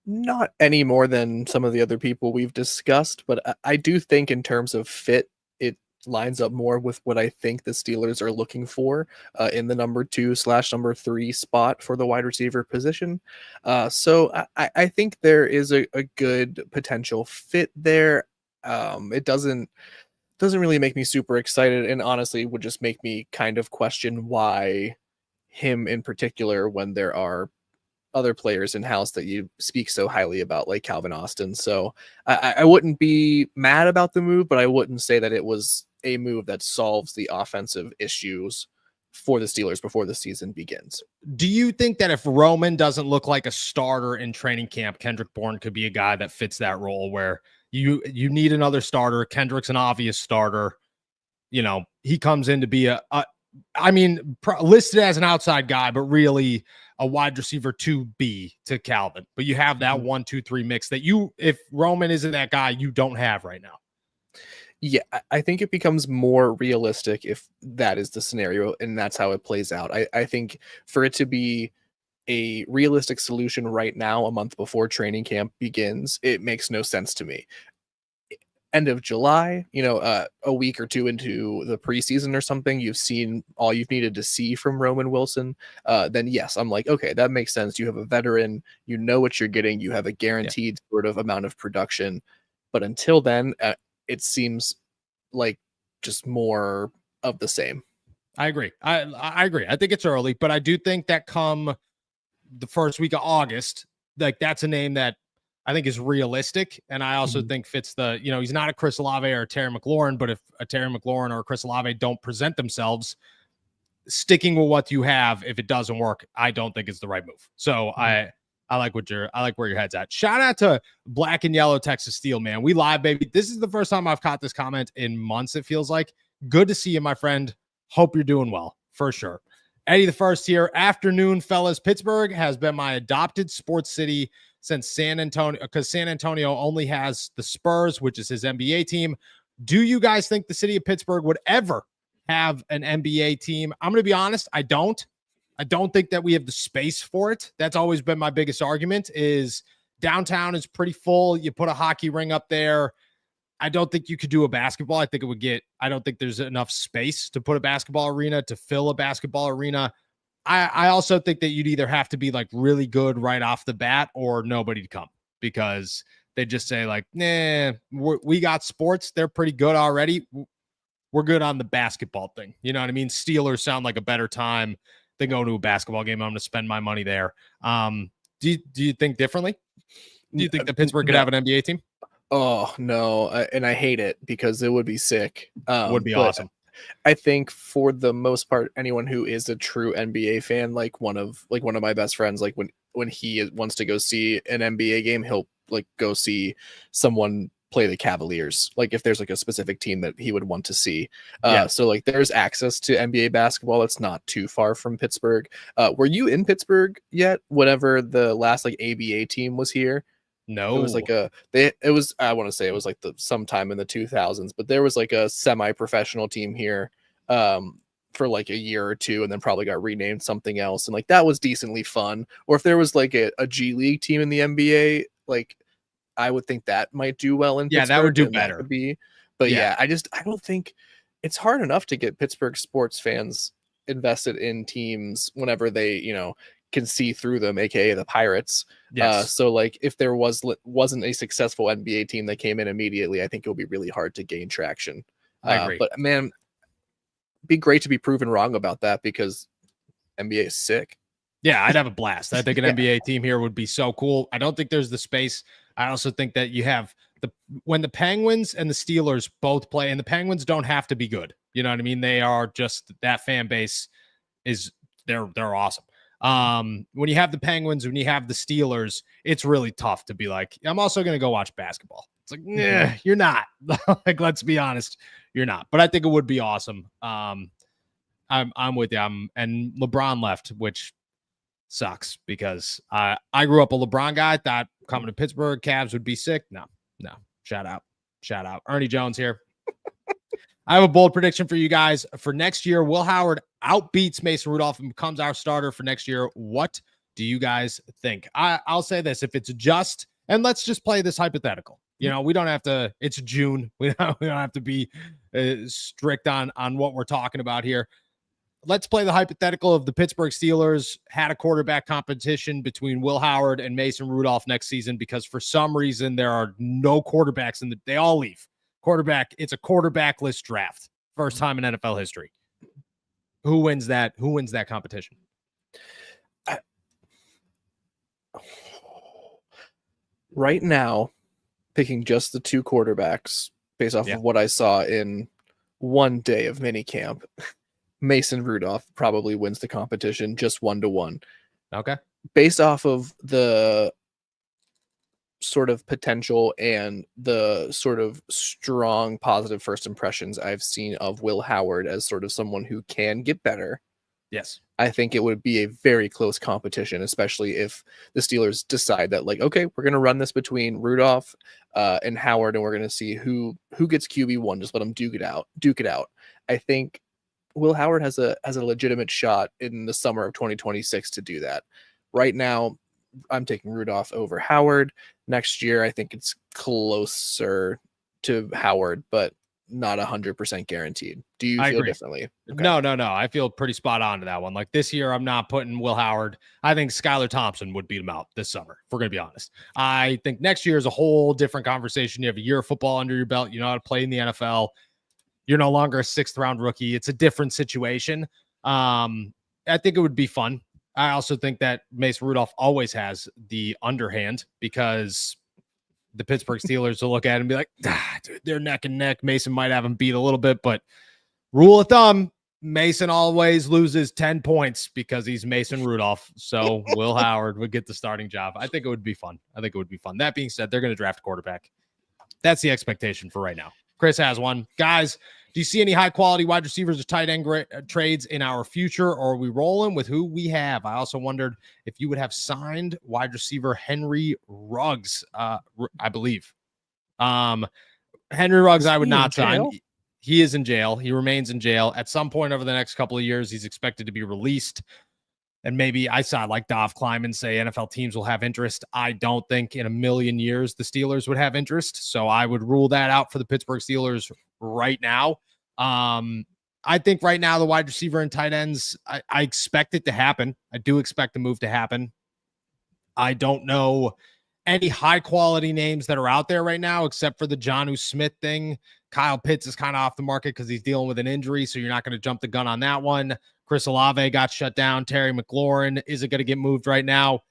Not any more than some of the other people we've discussed, but I do think in terms of fit, it lines up more with what I think the Steelers are looking for in the number 2/number 3 spot for the wide receiver position. So I think there is a good potential fit there. It doesn't really make me super excited, and honestly would just make me kind of question why him in particular when there are other players in house that you speak so highly about, like Calvin Austin. So I wouldn't be mad about the move, but I wouldn't say that it was a move that solves the offensive issues for the Steelers before the season begins. Do you think that if Roman doesn't look like a starter in training camp, Kendrick Bourne could be a guy that fits that role where you need another starter? Kendrick's an obvious starter. You know, he comes in to be listed as an outside guy, but really a wide receiver 2B to Calvin. But you have that 1-2-3 mix that if Roman isn't that guy, you don't have right now. Yeah, I think it becomes more realistic if that is the scenario and that's how it plays out. I think for it to be a realistic solution right now, a month before training camp begins, it makes no sense to me. End of July, a week or 2 into the preseason or something, you've seen all you've needed to see from Roman Wilson, then yes, I'm like, okay, that makes sense. You have a veteran, you know what you're getting, you have a guaranteed sort of amount of production. But until then, it seems like just more of the same. I agree. I agree. I think it's early, but I do think that come the first week of August, like that's a name that I think is realistic. And I also think fits he's not a Chris Olave or a Terry McLaurin, but if a Terry McLaurin or a Chris Olave don't present themselves, sticking with what you have, if it doesn't work, I don't think it's the right move. So I like where your head's at. Shout out to Black and Yellow Texas Steel, man. We live, baby. This is the first time I've caught this comment in months, it feels like. Good to see you, my friend. Hope you're doing well, for sure. Eddie the First here. Afternoon, fellas. Pittsburgh has been my adopted sports city since San Antonio, because San Antonio only has the Spurs, which is his NBA team. Do you guys think the city of Pittsburgh would ever have an NBA team? I'm going to be honest. I don't think that we have the space for it. That's always been my biggest argument is downtown is pretty full. You put a hockey ring up there. I don't think you could do a basketball. I don't think there's enough space to put a basketball arena, to fill a basketball arena. I also think that you'd either have to be like really good right off the bat or nobody to come, because they just say like, nah, we got sports. They're pretty good already. We're good on the basketball thing. You know what I mean? Steelers sound like a better time than going to a basketball game. I'm going to spend my money there. Do you think differently? Do you think that Pittsburgh could have an NBA team? Oh, no. And I hate it because it would be sick. Would be awesome. I think for the most part, anyone who is a true NBA fan, like one of my best friends, like when he wants to go see an NBA game, he'll like go see someone play the Cavaliers. Like if there's like a specific team that he would want to see. So like there's access to NBA basketball. It's not too far from Pittsburgh. Were you in Pittsburgh yet? Whenever the last like ABA team was here? No, it was like I want to say it was like sometime in the 2000s, but there was like a semi-professional team here for like a year or two, and then probably got renamed something else, and like that was decently fun. Or if there was like a G League team in the NBA, like I would think that might do well in Pittsburgh, that would do better. But yeah, I don't think it's hard enough to get Pittsburgh sports fans invested in teams whenever they, can see through them, aka the Pirates. Yes. So like if there wasn't a successful NBA team that came in immediately, I think it would be really hard to gain traction. I agree. But man, it'd be great to be proven wrong about that because NBA is sick. Yeah, I'd have a blast. I think an NBA team here would be so cool. I don't think there's the space. I also think that you have when the Penguins and the Steelers both play, and the Penguins don't have to be good. You know what I mean? They are just, that fan base is they're awesome. When you have the Penguins, when you have the Steelers, it's really tough to be like, I'm also going to go watch basketball. It's like, nah, you're not. Like, let's be honest, you're not. But I think it would be awesome. I'm with you. And LeBron left, which sucks because I grew up a LeBron guy. Thought coming to Pittsburgh, Cavs would be sick. No. Shout out. Ernie Jones here. I have a bold prediction for you guys for next year. Will Howard outbeats Mason Rudolph and becomes our starter for next year. What do you guys think? I'll say this: if it's just, and let's just play this hypothetical. We don't have to. It's June. We don't have to be strict on what we're talking about here. Let's play the hypothetical of the Pittsburgh Steelers had a quarterback competition between Will Howard and Mason Rudolph next season because for some reason there are no quarterbacks they all leave. Quarterback, it's a quarterbackless draft. First time in NFL history. Who wins that competition? Right now, picking just the two quarterbacks based off of what I saw in one day of minicamp, Mason Rudolph probably wins the competition just 1-1. Okay. Based off of the sort of potential and the sort of strong positive first impressions I've seen of Will Howard as sort of someone who can get better. Yes. I think it would be a very close competition, especially if the Steelers decide that, like, okay, we're going to run this between Rudolph and Howard, and we're going to see who gets QB1. Just let them duke it out. I think Will Howard has a legitimate shot in the summer of 2026 to do that. Right now, I'm taking Rudolph over Howard. Next year, I think it's closer to Howard, but not 100% guaranteed. Do you feel differently? Okay. No. I feel pretty spot on to that one. Like this year, I'm not putting Will Howard. I think Skylar Thompson would beat him out this summer, if we're going to be honest. I think next year is a whole different conversation. You have a year of football under your belt. You know how to play in the NFL. You're no longer a 6th round rookie. It's a different situation. I think it would be fun. I also think that Mason Rudolph always has the underhand because the Pittsburgh Steelers will look at it and be like, dude, they're neck and neck. Mason might have him beat a little bit, but rule of thumb, Mason always loses 10 points because he's Mason Rudolph. So Will Howard would get the starting job. I think it would be fun. That being said, they're going to draft a quarterback. That's the expectation for right now. Chris has one. Guys, do you see any high-quality wide receivers or tight end trades in our future, or are we rolling with who we have? I also wondered if you would have signed wide receiver Henry Ruggs, I believe. Henry Ruggs, I would not sign. He is in jail. He remains in jail. At some point over the next couple of years, he's expected to be released. And maybe I saw like Dov Kleiman say NFL teams will have interest. I don't think in a million years the Steelers would have interest. So I would rule that out for the Pittsburgh Steelers right now. I think right now the wide receiver and tight ends, I expect it to happen. I do expect the move to happen. I don't know any high quality names that are out there right now, except for the Jonnu Smith thing. Kyle Pitts is kind of off the market because he's dealing with an injury. So you're not going to jump the gun on that one. Chris Olave got shut down. Terry McLaurin isn't going to get moved right now.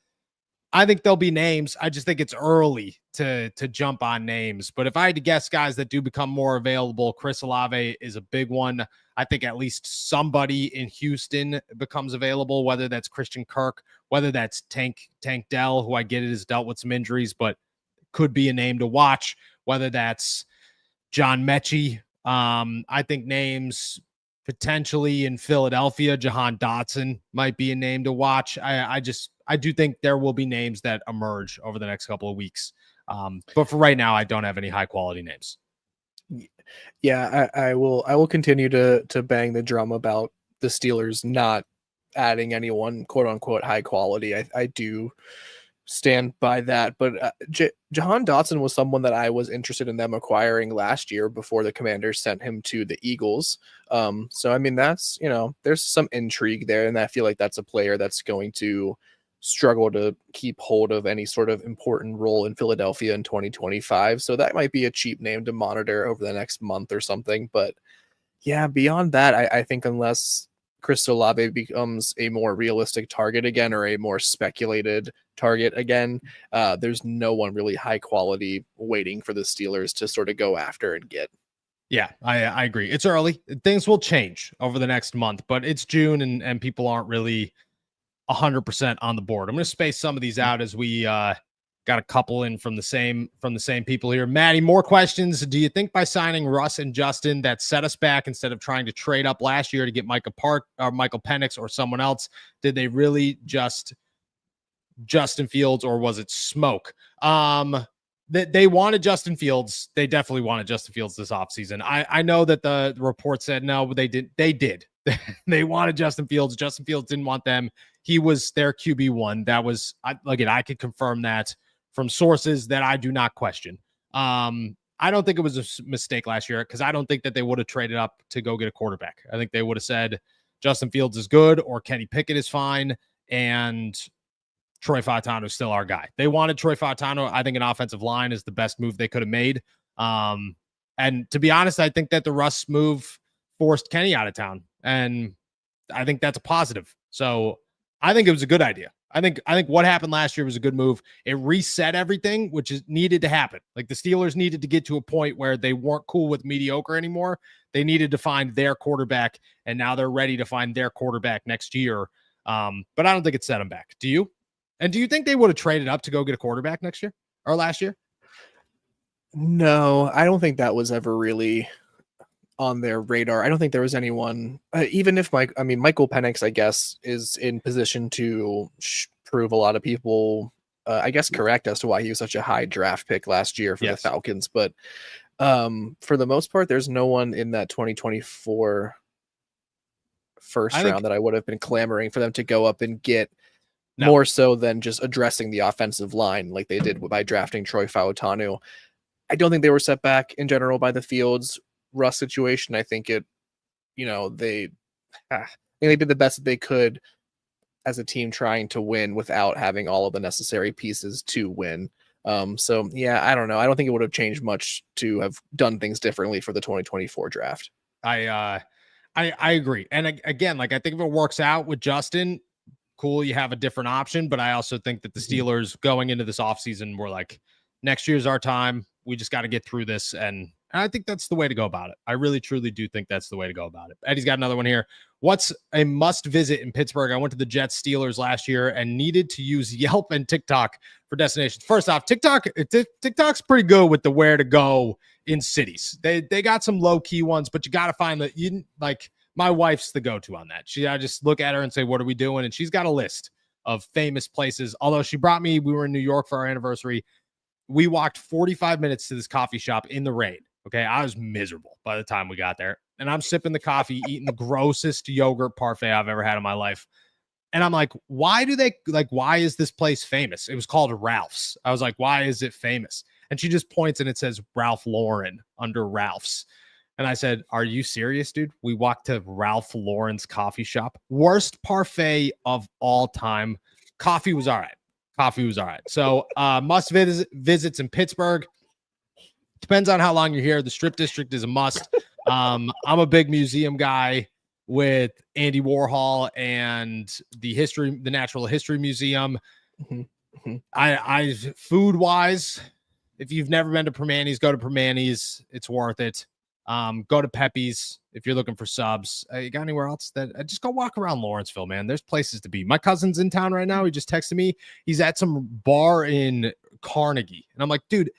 I think there'll be names. I just think it's early to jump on names. But if I had to guess guys that do become more available, Chris Olave is a big one. I think at least somebody in Houston becomes available, whether that's Christian Kirk, whether that's Tank Dell, who I get it has dealt with some injuries, but could be a name to watch, whether that's John Mechie. I think names potentially in Philadelphia, Jahan Dotson might be a name to watch. I do think there will be names that emerge over the next couple of weeks. But for right now, I don't have any high quality names. Yeah, I will continue to bang the drum about the Steelers not adding anyone quote unquote high quality. I do stand by that. But Jahan Dotson was someone that I was interested in them acquiring last year before the Commanders sent him to the Eagles. So I mean, that's, there's some intrigue there, and I feel like that's a player that's going to struggle to keep hold of any sort of important role in Philadelphia in 2025. So that might be a cheap name to monitor over the next month or something. But yeah, beyond that, I think unless Chris Olave becomes a more realistic target again, or a more speculated target again, there's no one really high quality waiting for the Steelers to sort of go after and get. Yeah, I agree. It's early. Things will change over the next month, but it's June and people aren't really 100% on the board. I'm going to space some of these out as we got a couple in from the same people here. Maddie, more questions. Do you think by signing Russ and Justin that set us back instead of trying to trade up last year to get Michael Penix or someone else? Did they really just Justin Fields, or was it smoke? They wanted Justin Fields. They definitely wanted Justin Fields this offseason. I know that the report said no, but they did. They wanted Justin Fields. Justin Fields didn't want them. He was their QB1. That was, again, I could confirm that from sources that I do not question. I don't think it was a mistake last year, because I don't think that they would have traded up to go get a quarterback. I think they would have said Justin Fields is good, or Kenny Pickett is fine, and Troy Fautano is still our guy. They wanted Troy Fautano. I think an offensive line is the best move they could have made. And to be honest, I think that the Russ move forced Kenny out of town, and I think that's a positive. So I think it was a good idea. I think what happened last year was a good move. It reset everything, which is needed to happen. Like, the Steelers needed to get to a point where they weren't cool with mediocre anymore. They needed to find their quarterback, and now they're ready to find their quarterback next year. But I don't think it set them back. Do you? And do you think they would have traded up to go get a quarterback next year or last year? No, I don't think that was ever really on their radar. I don't think there was anyone, even if Michael Penix, I guess, is in position to prove a lot of people, I guess, correct as to why he was such a high draft pick last year for the Falcons. But for the most part, there's no one in that 2024 first round that I would have been clamoring for them to go up and get. No. More so than just addressing the offensive line like they did by drafting Troy Fautanu. I don't think they were set back in general by the Fields Russ situation. I think they did the best that they could as a team trying to win without having all of the necessary pieces to win. So yeah, I don't know. I don't think it would have changed much to have done things differently for the 2024 draft. I agree. And again, I think if it works out with Justin, cool, you have a different option. But I also think that the Steelers going into this offseason were like, next year's our time. We just got to get through this. And I think that's the way to go about it. I really, truly do think that's the way to go about it. Eddie's got another one here. What's a must visit in Pittsburgh? I went to the Jets Steelers last year and needed to use Yelp and TikTok for destinations. First off, TikTok's pretty good with the where to go in cities. They got some low key ones, but you got to find that my wife's the go-to on that. I just look at her and say, what are we doing? And she's got a list of famous places. Although we were in New York for our anniversary. We walked 45 minutes to this coffee shop in the rain. Okay. I was miserable by the time we got there, and I'm sipping the coffee, eating the grossest yogurt parfait I've ever had in my life. And I'm like, why is this place famous? It was called Ralph's. I was like, why is it famous? And she just points and it says Ralph Lauren under Ralph's. And I said, are you serious, dude? We walked to Ralph Lauren's coffee shop. Worst parfait of all time. Coffee was all right. So must visits in Pittsburgh. Depends on how long you're here. The Strip District is a must. I'm a big museum guy with Andy Warhol and the Natural History Museum. I food wise, if you've never been to Permanis, go to Permanis. It's worth it. Go to Pepe's if you're looking for subs. You got anywhere else that just go walk around Lawrenceville, man. There's places to be. My cousin's in town right now. He just texted me. He's at some bar in Carnegie. And I'm like, dude,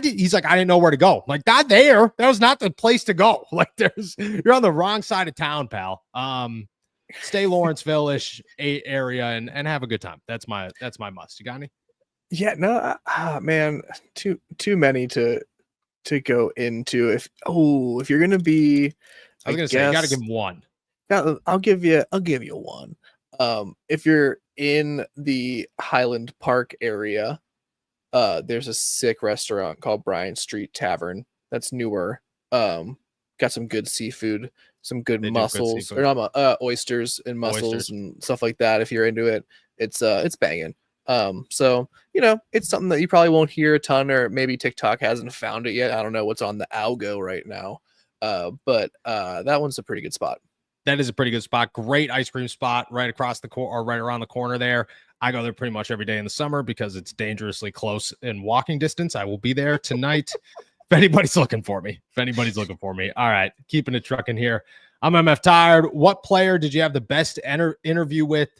he's like, I didn't know where to go. I'm like, not there. That was not the place to go. Like, you're on the wrong side of town, pal. Stay Lawrenceville-ish area and have a good time. That's my must. You got any? Yeah, no, man, too many to go into. If you're gonna be, I was gonna say you gotta give him one. I'll give you one. If you're in the Highland Park area, there's a sick restaurant called Bryant Street Tavern that's newer. Got some good seafood, some good They do have good mussels, seafood. or not oysters and mussels Oysters. and stuff like that. If you're into it, it's banging. So it's something that you probably won't hear a ton, or maybe TikTok hasn't found it yet. I don't know what's on the algo right now. But that one's a pretty good spot. That is a pretty good spot. Great ice cream spot right across the or right around the corner there. I go there pretty much every day in the summer because it's dangerously close in walking distance. I will be there tonight if anybody's looking for me. All right, keeping it trucking here. I'm MF Tired. What player did you have the best interview with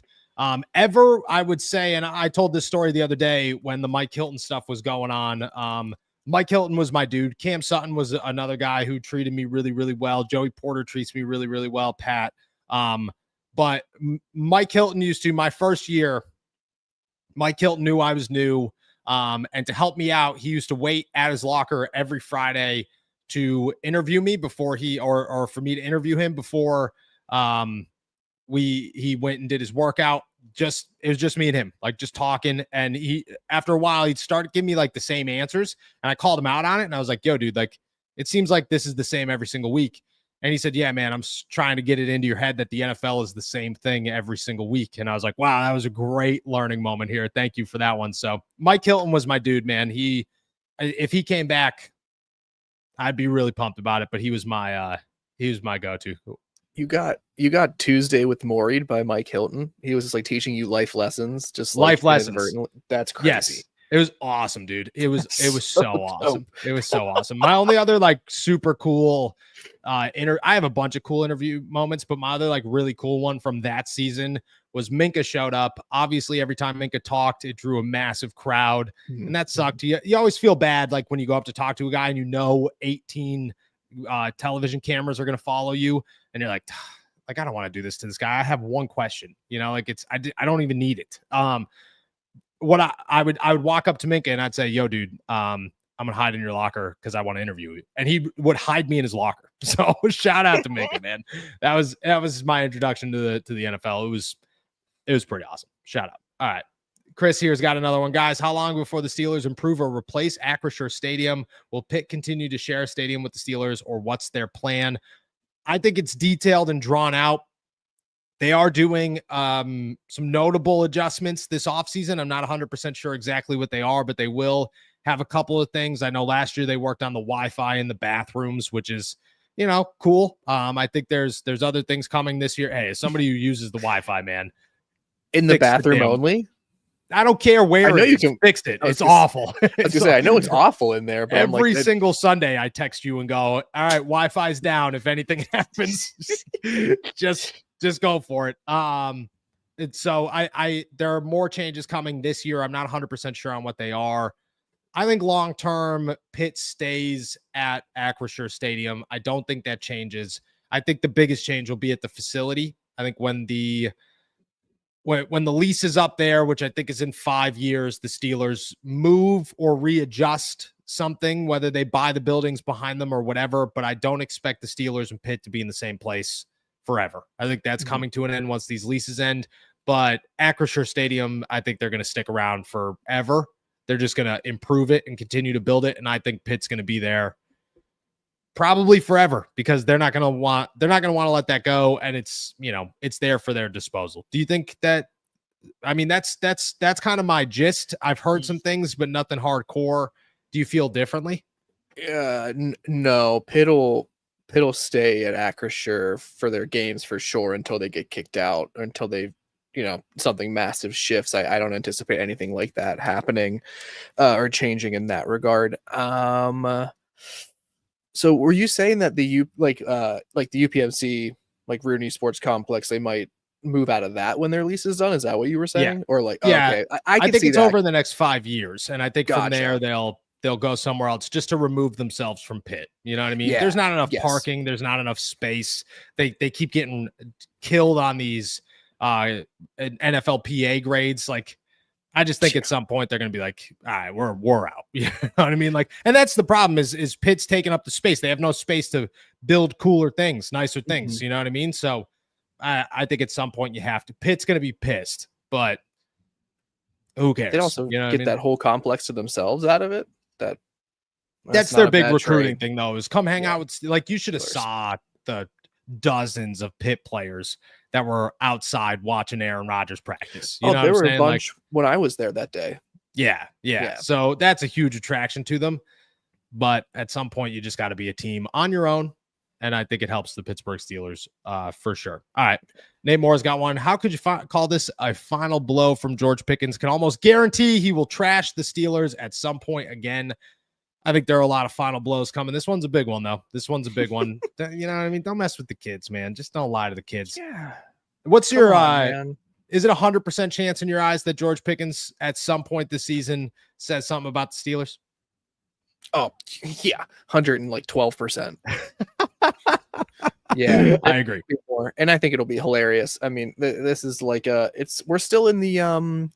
ever? I would say, and I told this story the other day when the Mike Hilton stuff was going on. Mike Hilton was my dude. Cam Sutton was another guy who treated me really, really well. Joey Porter treats me really, really well. Pat. But Mike Hilton used to, my first year, Mike Hilton knew I was new. And to help me out, he used to wait at his locker every Friday to interview me before he, or for me to interview him before he went and did his workout. It was just me and him, like just talking. And he, after a while, he'd start giving me like the same answers. And I called him out on it. And I was like, yo, dude, like, it seems like this is the same every single week. And he said, yeah, man, I'm trying to get it into your head that the NFL is the same thing every single week. And I was like, wow, that was a great learning moment here. Thank you for that one. So Mike Hilton was my dude, man. If he came back, I'd be really pumped about it, but he was my go-to. You got Tuesday with Maury by Mike Hilton. He was just like teaching you life lessons, just like life lessons. That's crazy. Yes. It was awesome, dude. It was so awesome. It was so awesome. My only other like super cool I have a bunch of cool interview moments, but my other like really cool one from that season was Minka showed up. Obviously, every time Minka talked, it drew a massive crowd, and that sucked. You always feel bad like when you go up to talk to a guy and 18 television cameras are going to follow you, and you're like I don't want to do this to this guy. I have one question, like I don't even need it. What I would walk up to Minka and I'd say, yo, dude, I'm gonna hide in your locker because I want to interview you. And he would hide me in his locker. So shout out to Minka, man. That was my introduction to the NFL. It was pretty awesome. Shout out. All right. Chris here's got another one. Guys, how long before the Steelers improve or replace Acrisure Stadium? Will Pitt continue to share a stadium with the Steelers, or what's their plan? I think it's detailed and drawn out. They are doing some notable adjustments this offseason. I'm not 100% sure exactly what they are, but they will have a couple of things. I know last year they worked on the Wi-Fi in the bathrooms, which is, cool. I think there's other things coming this year. Hey, as somebody who uses the Wi-Fi, man. In the bathroom only? I don't care where. I know you can fix it. It's awful. I was gonna say, I know it's awful in there, but every single Sunday I text you and go, all right, Wi-Fi's down. If anything happens, just go for it. So there are more changes coming this year. I'm not 100% sure on what they are. I think long-term Pitt stays at Acrisure Stadium. I don't think that changes. I think the biggest change will be at the facility. I think when the lease is up there, which I think is in 5 years, the Steelers move or readjust something, whether they buy the buildings behind them or whatever. But I don't expect the Steelers and Pitt to be in the same place forever. I think that's coming to an end once these leases end. But Acrisure Stadium, I think they're going to stick around forever. They're just going to improve it and continue to build it. And I think Pitt's going to be there probably forever because they're not going to want to let that go. And it's there for their disposal. Do you think that, that's kind of my gist. I've heard some things, but nothing hardcore. Do you feel differently? No, Pitt'll stay at Acrisure for their games for sure until they get kicked out, or until they, something massive shifts. I don't anticipate anything like that happening or changing in that regard. So were you saying that the UPMC, like Rooney Sports Complex, they might move out of that when their lease is done? Is that what you were saying? Yeah. Or like, yeah, okay, I think it's that. over the next 5 years. And I think from there, they'll go somewhere else just to remove themselves from Pitt. You know what I mean? Yeah. There's not enough parking. There's not enough space. They keep getting killed on these NFLPA grades. Like, I just think at some point they're going to be like, all right, we're out. You know what I mean? Like, and that's the problem is Pitt's taking up the space. They have no space to build cooler things, nicer things. You know what I mean? So I think at some point you have to. Pitt's going to be pissed, but Who cares? They'd also You know what I get mean? that whole complex to themselves out of it. That's not their a big bad recruiting trade. thing, though, is come hang Yeah. out with, like, you should have Steelers. saw the dozens of Pitt players that were outside watching Aaron Rodgers practice. You know there what I'm were a saying? Like, bunch when I was there that day. yeah. So that's a huge attraction to them. But at some point, you just got to be a team on your own. And I think it helps the Pittsburgh Steelers for sure. All right. Nate Moore's got one. How could you call this a final blow from George Pickens? Can almost guarantee he will trash the Steelers at some point again. I think there are a lot of final blows coming. This one's a big one, though. This one's a big one. You know what I mean? Don't mess with the kids, man. Just don't lie to the kids. Yeah. What's Come your on, man. Is it 100% chance in your eyes that George Pickens at some point this season says something about the Steelers? Oh, yeah. 112%. Yeah. I agree. And I think it'll be hilarious. I mean, this is like we're still in the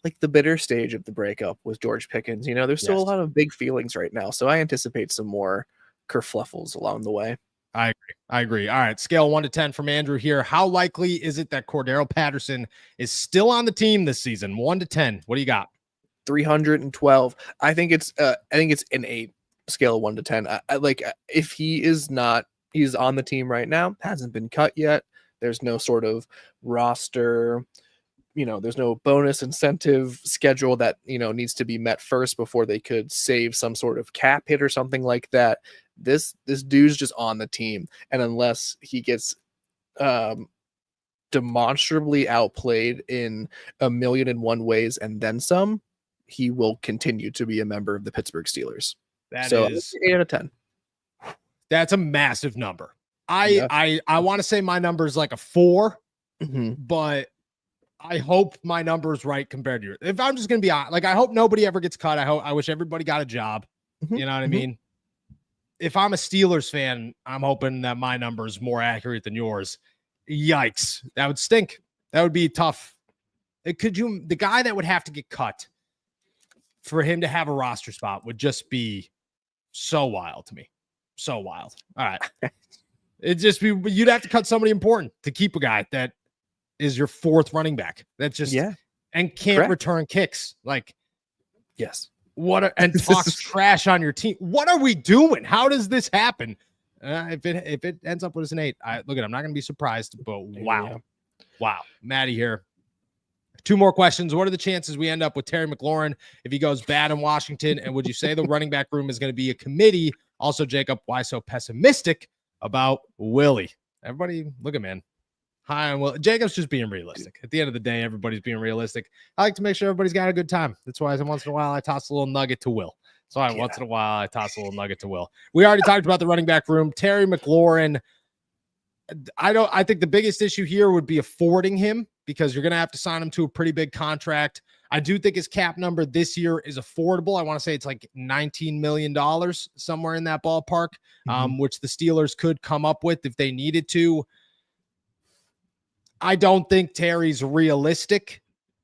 like the bitter stage of the breakup with George Pickens. You know, there's still a lot of big feelings right now. So I anticipate some more kerfluffles along the way. I agree. All right. Scale 1 to 10 from Andrew here. How likely is it that Cordero Patterson is still on the team this season? 1 to 10. What do you got? 312. I think it's an 8, scale of 1 to 10. I like, if he's on the team right now, hasn't been cut yet. There's no sort of roster, there's no bonus incentive schedule that, needs to be met first before they could save some sort of cap hit or something like that. This dude's just on the team. And unless he gets demonstrably outplayed in 1,000,001 ways and then some, he will continue to be a member of the Pittsburgh Steelers. That is 8 out of 10. That's a massive number. I want to say my number is like a 4, but I hope my number is right compared to yours. If I'm just going to be honest, like, I hope nobody ever gets cut. I wish everybody got a job. You know what I mean? If I'm a Steelers fan, I'm hoping that my number is more accurate than yours. Yikes. That would stink. That would be tough. The guy that would have to get cut for him to have a roster spot would just be so wild to me. So wild. All right. You'd have to cut somebody important to keep a guy that is your 4th running back. That's just, and can't return kicks. Like, yes. And talks trash on your team. What are we doing? How does this happen? If it ends up with an 8, I'm not going to be surprised, but wow. Maddie here. 2 more questions. What are the chances we end up with Terry McLaurin if he goes bad in Washington? And would you say the running back room is going to be a committee? Also, Jacob, why so pessimistic about Willie? Everybody, look at, man. Hi, Will. Jacob's just being realistic. At the end of the day, everybody's being realistic. I like to make sure everybody's got a good time. That's why once in a while I toss a little nugget to Will. Once in a while I toss a little nugget to Will. We already talked about the running back room. Terry McLaurin. I think the biggest issue here would be affording him, because you're going to have to sign him to a pretty big contract. I do think his cap number this year is affordable. I want to say it's like $19 million, somewhere in that ballpark, which the Steelers could come up with if they needed to. I don't think Terry's realistic,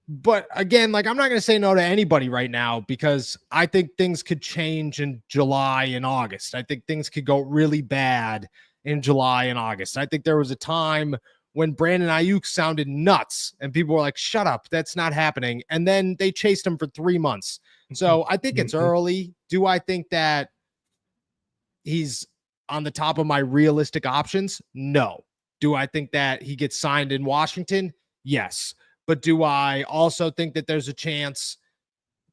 but again, like, I'm not going to say no to anybody right now, because I think things could change in July and August. I think things could go really bad in July and August. I think there was a time when Brandon Ayuk sounded nuts and people were like, shut up, that's not happening. And then they chased him for 3 months. So I think it's early. Do I think that he's on the top of my realistic options? No. Do I think that he gets signed in Washington? Yes. But do I also think that there's a chance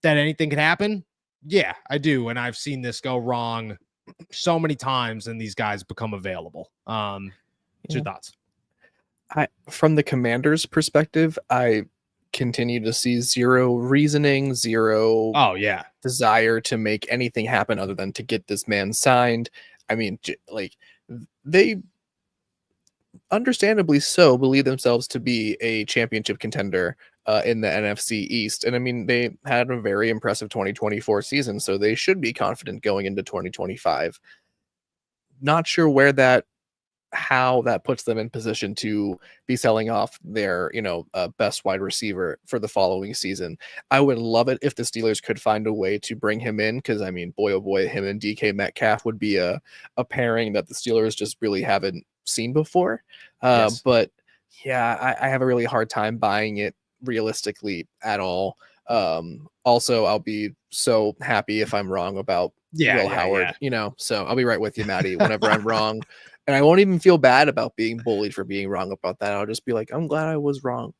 that anything could happen? Yeah, I do. And I've seen this go wrong so many times and these guys become available. What's your thoughts? From the Commander's perspective, I continue to see zero reasoning, zero desire to make anything happen other than to get this man signed. I mean, like, they understandably so believe themselves to be a championship contender in the NFC East. And I mean, they had a very impressive 2024 season, so they should be confident going into 2025. Not sure how that puts them in position to be selling off their, best wide receiver for the following season. I would love it if the Steelers could find a way to bring him in, because I mean, boy, oh boy, him and DK Metcalf would be a pairing that the Steelers just really haven't seen before. But yeah, I have a really hard time buying it realistically at all. Also, I'll be so happy if I'm wrong about Will Howard, so I'll be right with you, Maddie, whenever I'm wrong. And I won't even feel bad about being bullied for being wrong about that. I'll just be like, I'm glad I was wrong.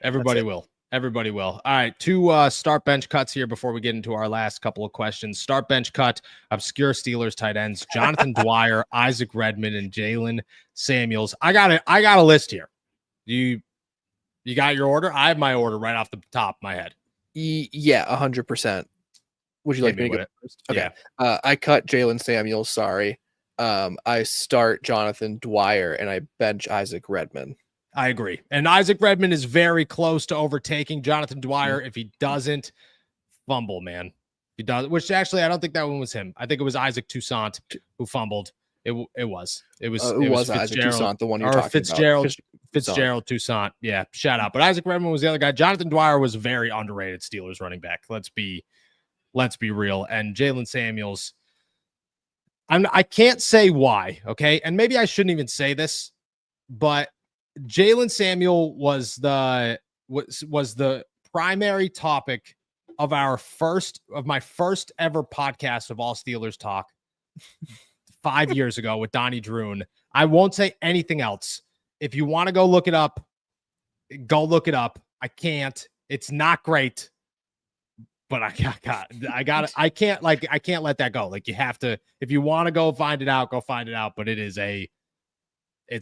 Everybody will. Everybody will. All right, two start bench cuts here before we get into our last couple of questions. Start bench cut, obscure Steelers tight ends, Jonathan Dwyer, Isaac Redmond, and Jalen Samuels. I got a list here. You got your order? I have my order right off the top of my head. Yeah, 100%. Would you like me to go first? Okay. Yeah. I cut Jalen Samuels, sorry. I start Jonathan Dwyer, and I bench Isaac Redmond. I agree. And Isaac Redmond is very close to overtaking Jonathan Dwyer. If he doesn't fumble, man. He does, which actually I don't think that one was him. I think it was Isaac Toussaint who fumbled. It was Isaac Toussaint, the one you're talking about. Fitzgerald Toussaint. Yeah, shout out. But Isaac Redmond was the other guy. Jonathan Dwyer was a very underrated Steelers running back. Let's be real. And Jalen Samuels, I can't say why, okay? And maybe I shouldn't even say this, but Jalen Samuel was the primary topic of my first ever podcast of All Steelers Talk 5 years ago with Donnie Droon. I won't say anything else. If you want to go look it up, go look it up. I can't. It's not great, but I can't let that go. Like, you have to, if you want to go find it out, go find it out. But it's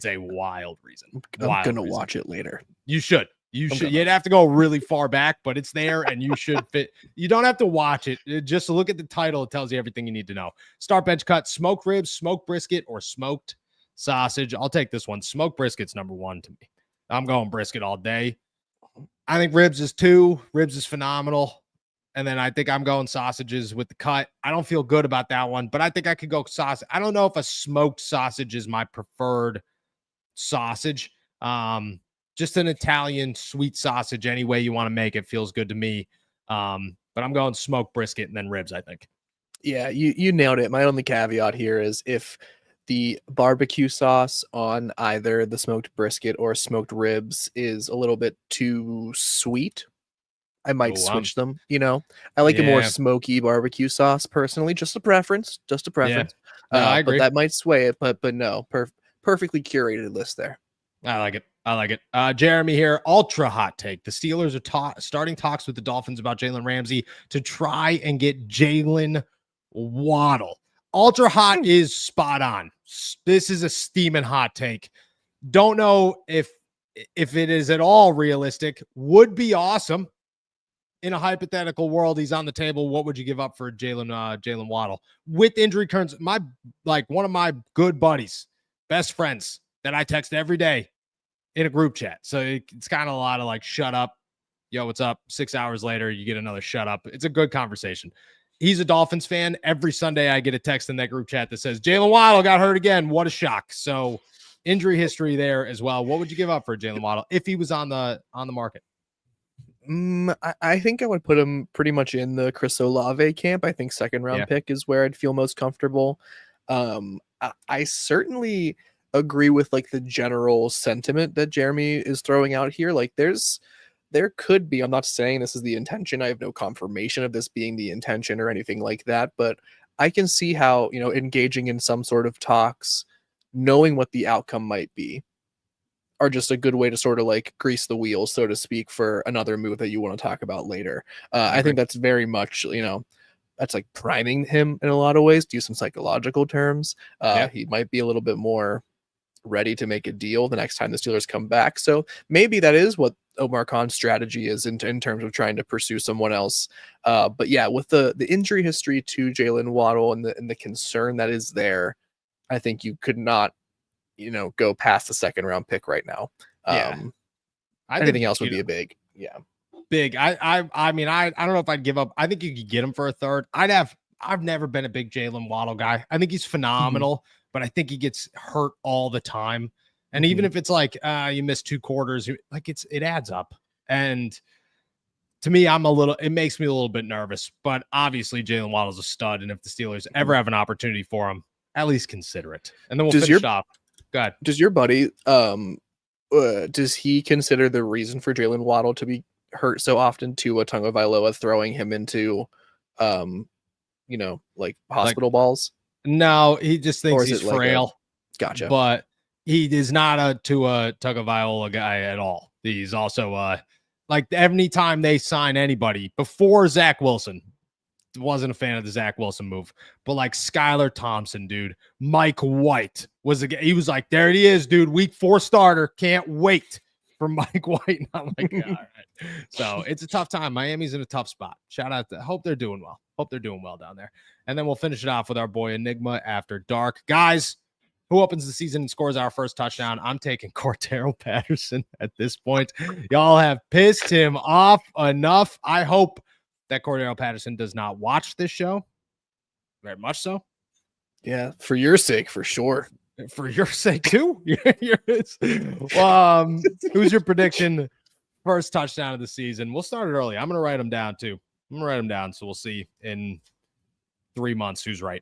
a wild reason. I'm going to watch it later. You should. You'd have to go really far back, but it's there and you should fit. You don't have to watch it. Just look at the title. It tells you everything you need to know. Start bench cut, smoked ribs, smoked brisket, or smoked sausage. I'll take this one. Smoked brisket's number one to me. I'm going brisket all day. I think ribs is 2. Ribs is phenomenal. And then I think I'm going sausages with the cut. I don't feel good about that one, but I think I could go sausage. I don't know if a smoked sausage is my preferred sausage. Just an Italian sweet sausage, any way you want to make it, feels good to me. But I'm going smoked brisket and then ribs, I think. Yeah, you nailed it. My only caveat here is if the barbecue sauce on either the smoked brisket or smoked ribs is a little bit too sweet, I might switch them. I like a more smoky barbecue sauce personally. Just a preference. Yeah. No, I agree. But that might sway it. But no, perfectly curated list there. I like it. Jeremy here. Ultra hot take. The Steelers are starting talks with the Dolphins about Jalen Ramsey to try and get Jalen Waddle. Ultra hot is spot on. This is a steaming hot take. Don't know if it is at all realistic. Would be awesome. In a hypothetical world, he's on the table. What would you give up for Jalen Waddle with injury concerns? One of my good buddies, best friends that I text every day in a group chat. So it's kind of a lot of shut up. Yo, what's up? 6 hours later, you get another shut up. It's a good conversation. He's a Dolphins fan. Every Sunday I get a text in that group chat that says, Jalen Waddle got hurt again. What a shock. So injury history there as well. What would you give up for Jalen Waddle if he was on the market? I think I would put him pretty much in the Chris Olave camp. I think second round pick is where I'd feel most comfortable. I certainly agree with the general sentiment that Jeremy is throwing out here. There could be, I'm not saying this is the intention. I have no confirmation of this being the intention or anything like that, but I can see how, engaging in some sort of talks, knowing what the outcome might be, are just a good way to sort of grease the wheels, so to speak, for another move that you want to talk about later. I think that's very much, that's priming him in a lot of ways, to use some psychological terms. He might be a little bit more ready to make a deal the next time the Steelers come back. So maybe that is what Omar Khan's strategy is in terms of trying to pursue someone else. But yeah, with the injury history to Jalen Waddle and the concern that is there, I think you could not, go past the second round pick right now. Anything else would be a big. I mean, I don't know if I'd give up. I think you could get him for a third. I've never been a big Jalen Waddle guy. I think he's phenomenal, but I think he gets hurt all the time. And even if it's you miss 2 quarters, it adds up. And to me, it makes me a little bit nervous, but obviously Jalen Waddle's a stud. And if the Steelers ever have an opportunity for him, at least consider it. And then we'll finish off. Go ahead. Does your buddy, does he consider the reason for Jalen Waddle to be hurt so often Tua Tagovailoa throwing him into, like hospital balls? No, he just thinks he's frail. Gotcha. But he is not a Tagovailoa guy at all. He's also like every time they sign anybody before Zach Wilson, wasn't a fan of the Zach Wilson move, but like Skylar Thompson, dude, Mike White he was like, there he is, dude, week 4 starter. Can't wait for Mike White. And I'm like, yeah, all right. So it's a tough time. Miami's in a tough spot. Shout out to hope they're doing well. Hope they're doing well down there. And then we'll finish it off with our boy Enigma after dark. Guys, who opens the season and scores our first touchdown? I'm taking Cordero Patterson at this point. Y'all have pissed him off enough. I hope that Cordero Patterson does not watch this show. Very much so. Yeah, for your sake, for sure. For your sake, too. Who's your prediction? First touchdown of the season. We'll start it early. I'm going to write them down, too. I'm going to write them down, so we'll see in 3 months who's right.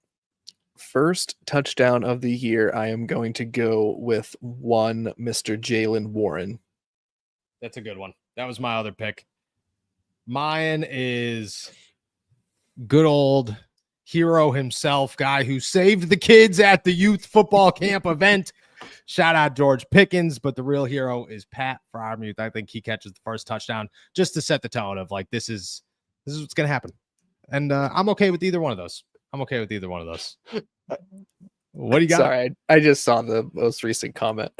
First touchdown of the year, I am going to go with one Mr. Jaylen Warren. That's a good one. That was my other pick. Mine is good old hero himself, guy who saved the kids at the youth football camp event. Shout out George Pickens, but the real hero is Pat Freiermuth. I think he catches the first touchdown just to set the tone of like, this is what's going to happen. And I'm okay with either one of those. What do you got? Sorry, I just saw the most recent comment.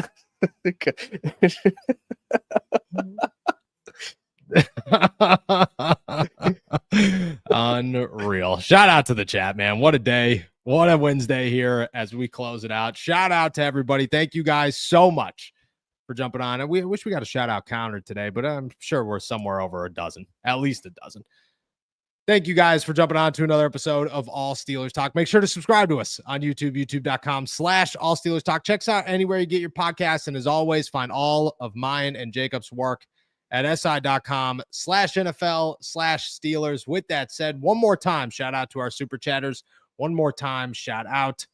Unreal. Shout out to the chat, man. What a day. What a Wednesday here as we close it out. Shout out to everybody. Thank you guys so much for jumping on. And we wish we got a shout out counter today, but I'm sure we're somewhere over a dozen, at least a dozen. Thank you guys for jumping on to another episode of All Steelers Talk. Make sure to subscribe to us on YouTube, youtube.com/All Steelers Talk. Check us out anywhere you get your podcasts. And as always, find all of mine and Jacob's work at si.com/NFL/Steelers. With that said, one more time, shout out to our super chatters. One more time, shout out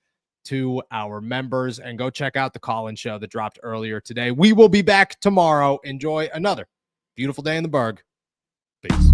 to our members, and go check out the call-in show that dropped earlier today. We will be back tomorrow. Enjoy another beautiful day in the Berg. Peace.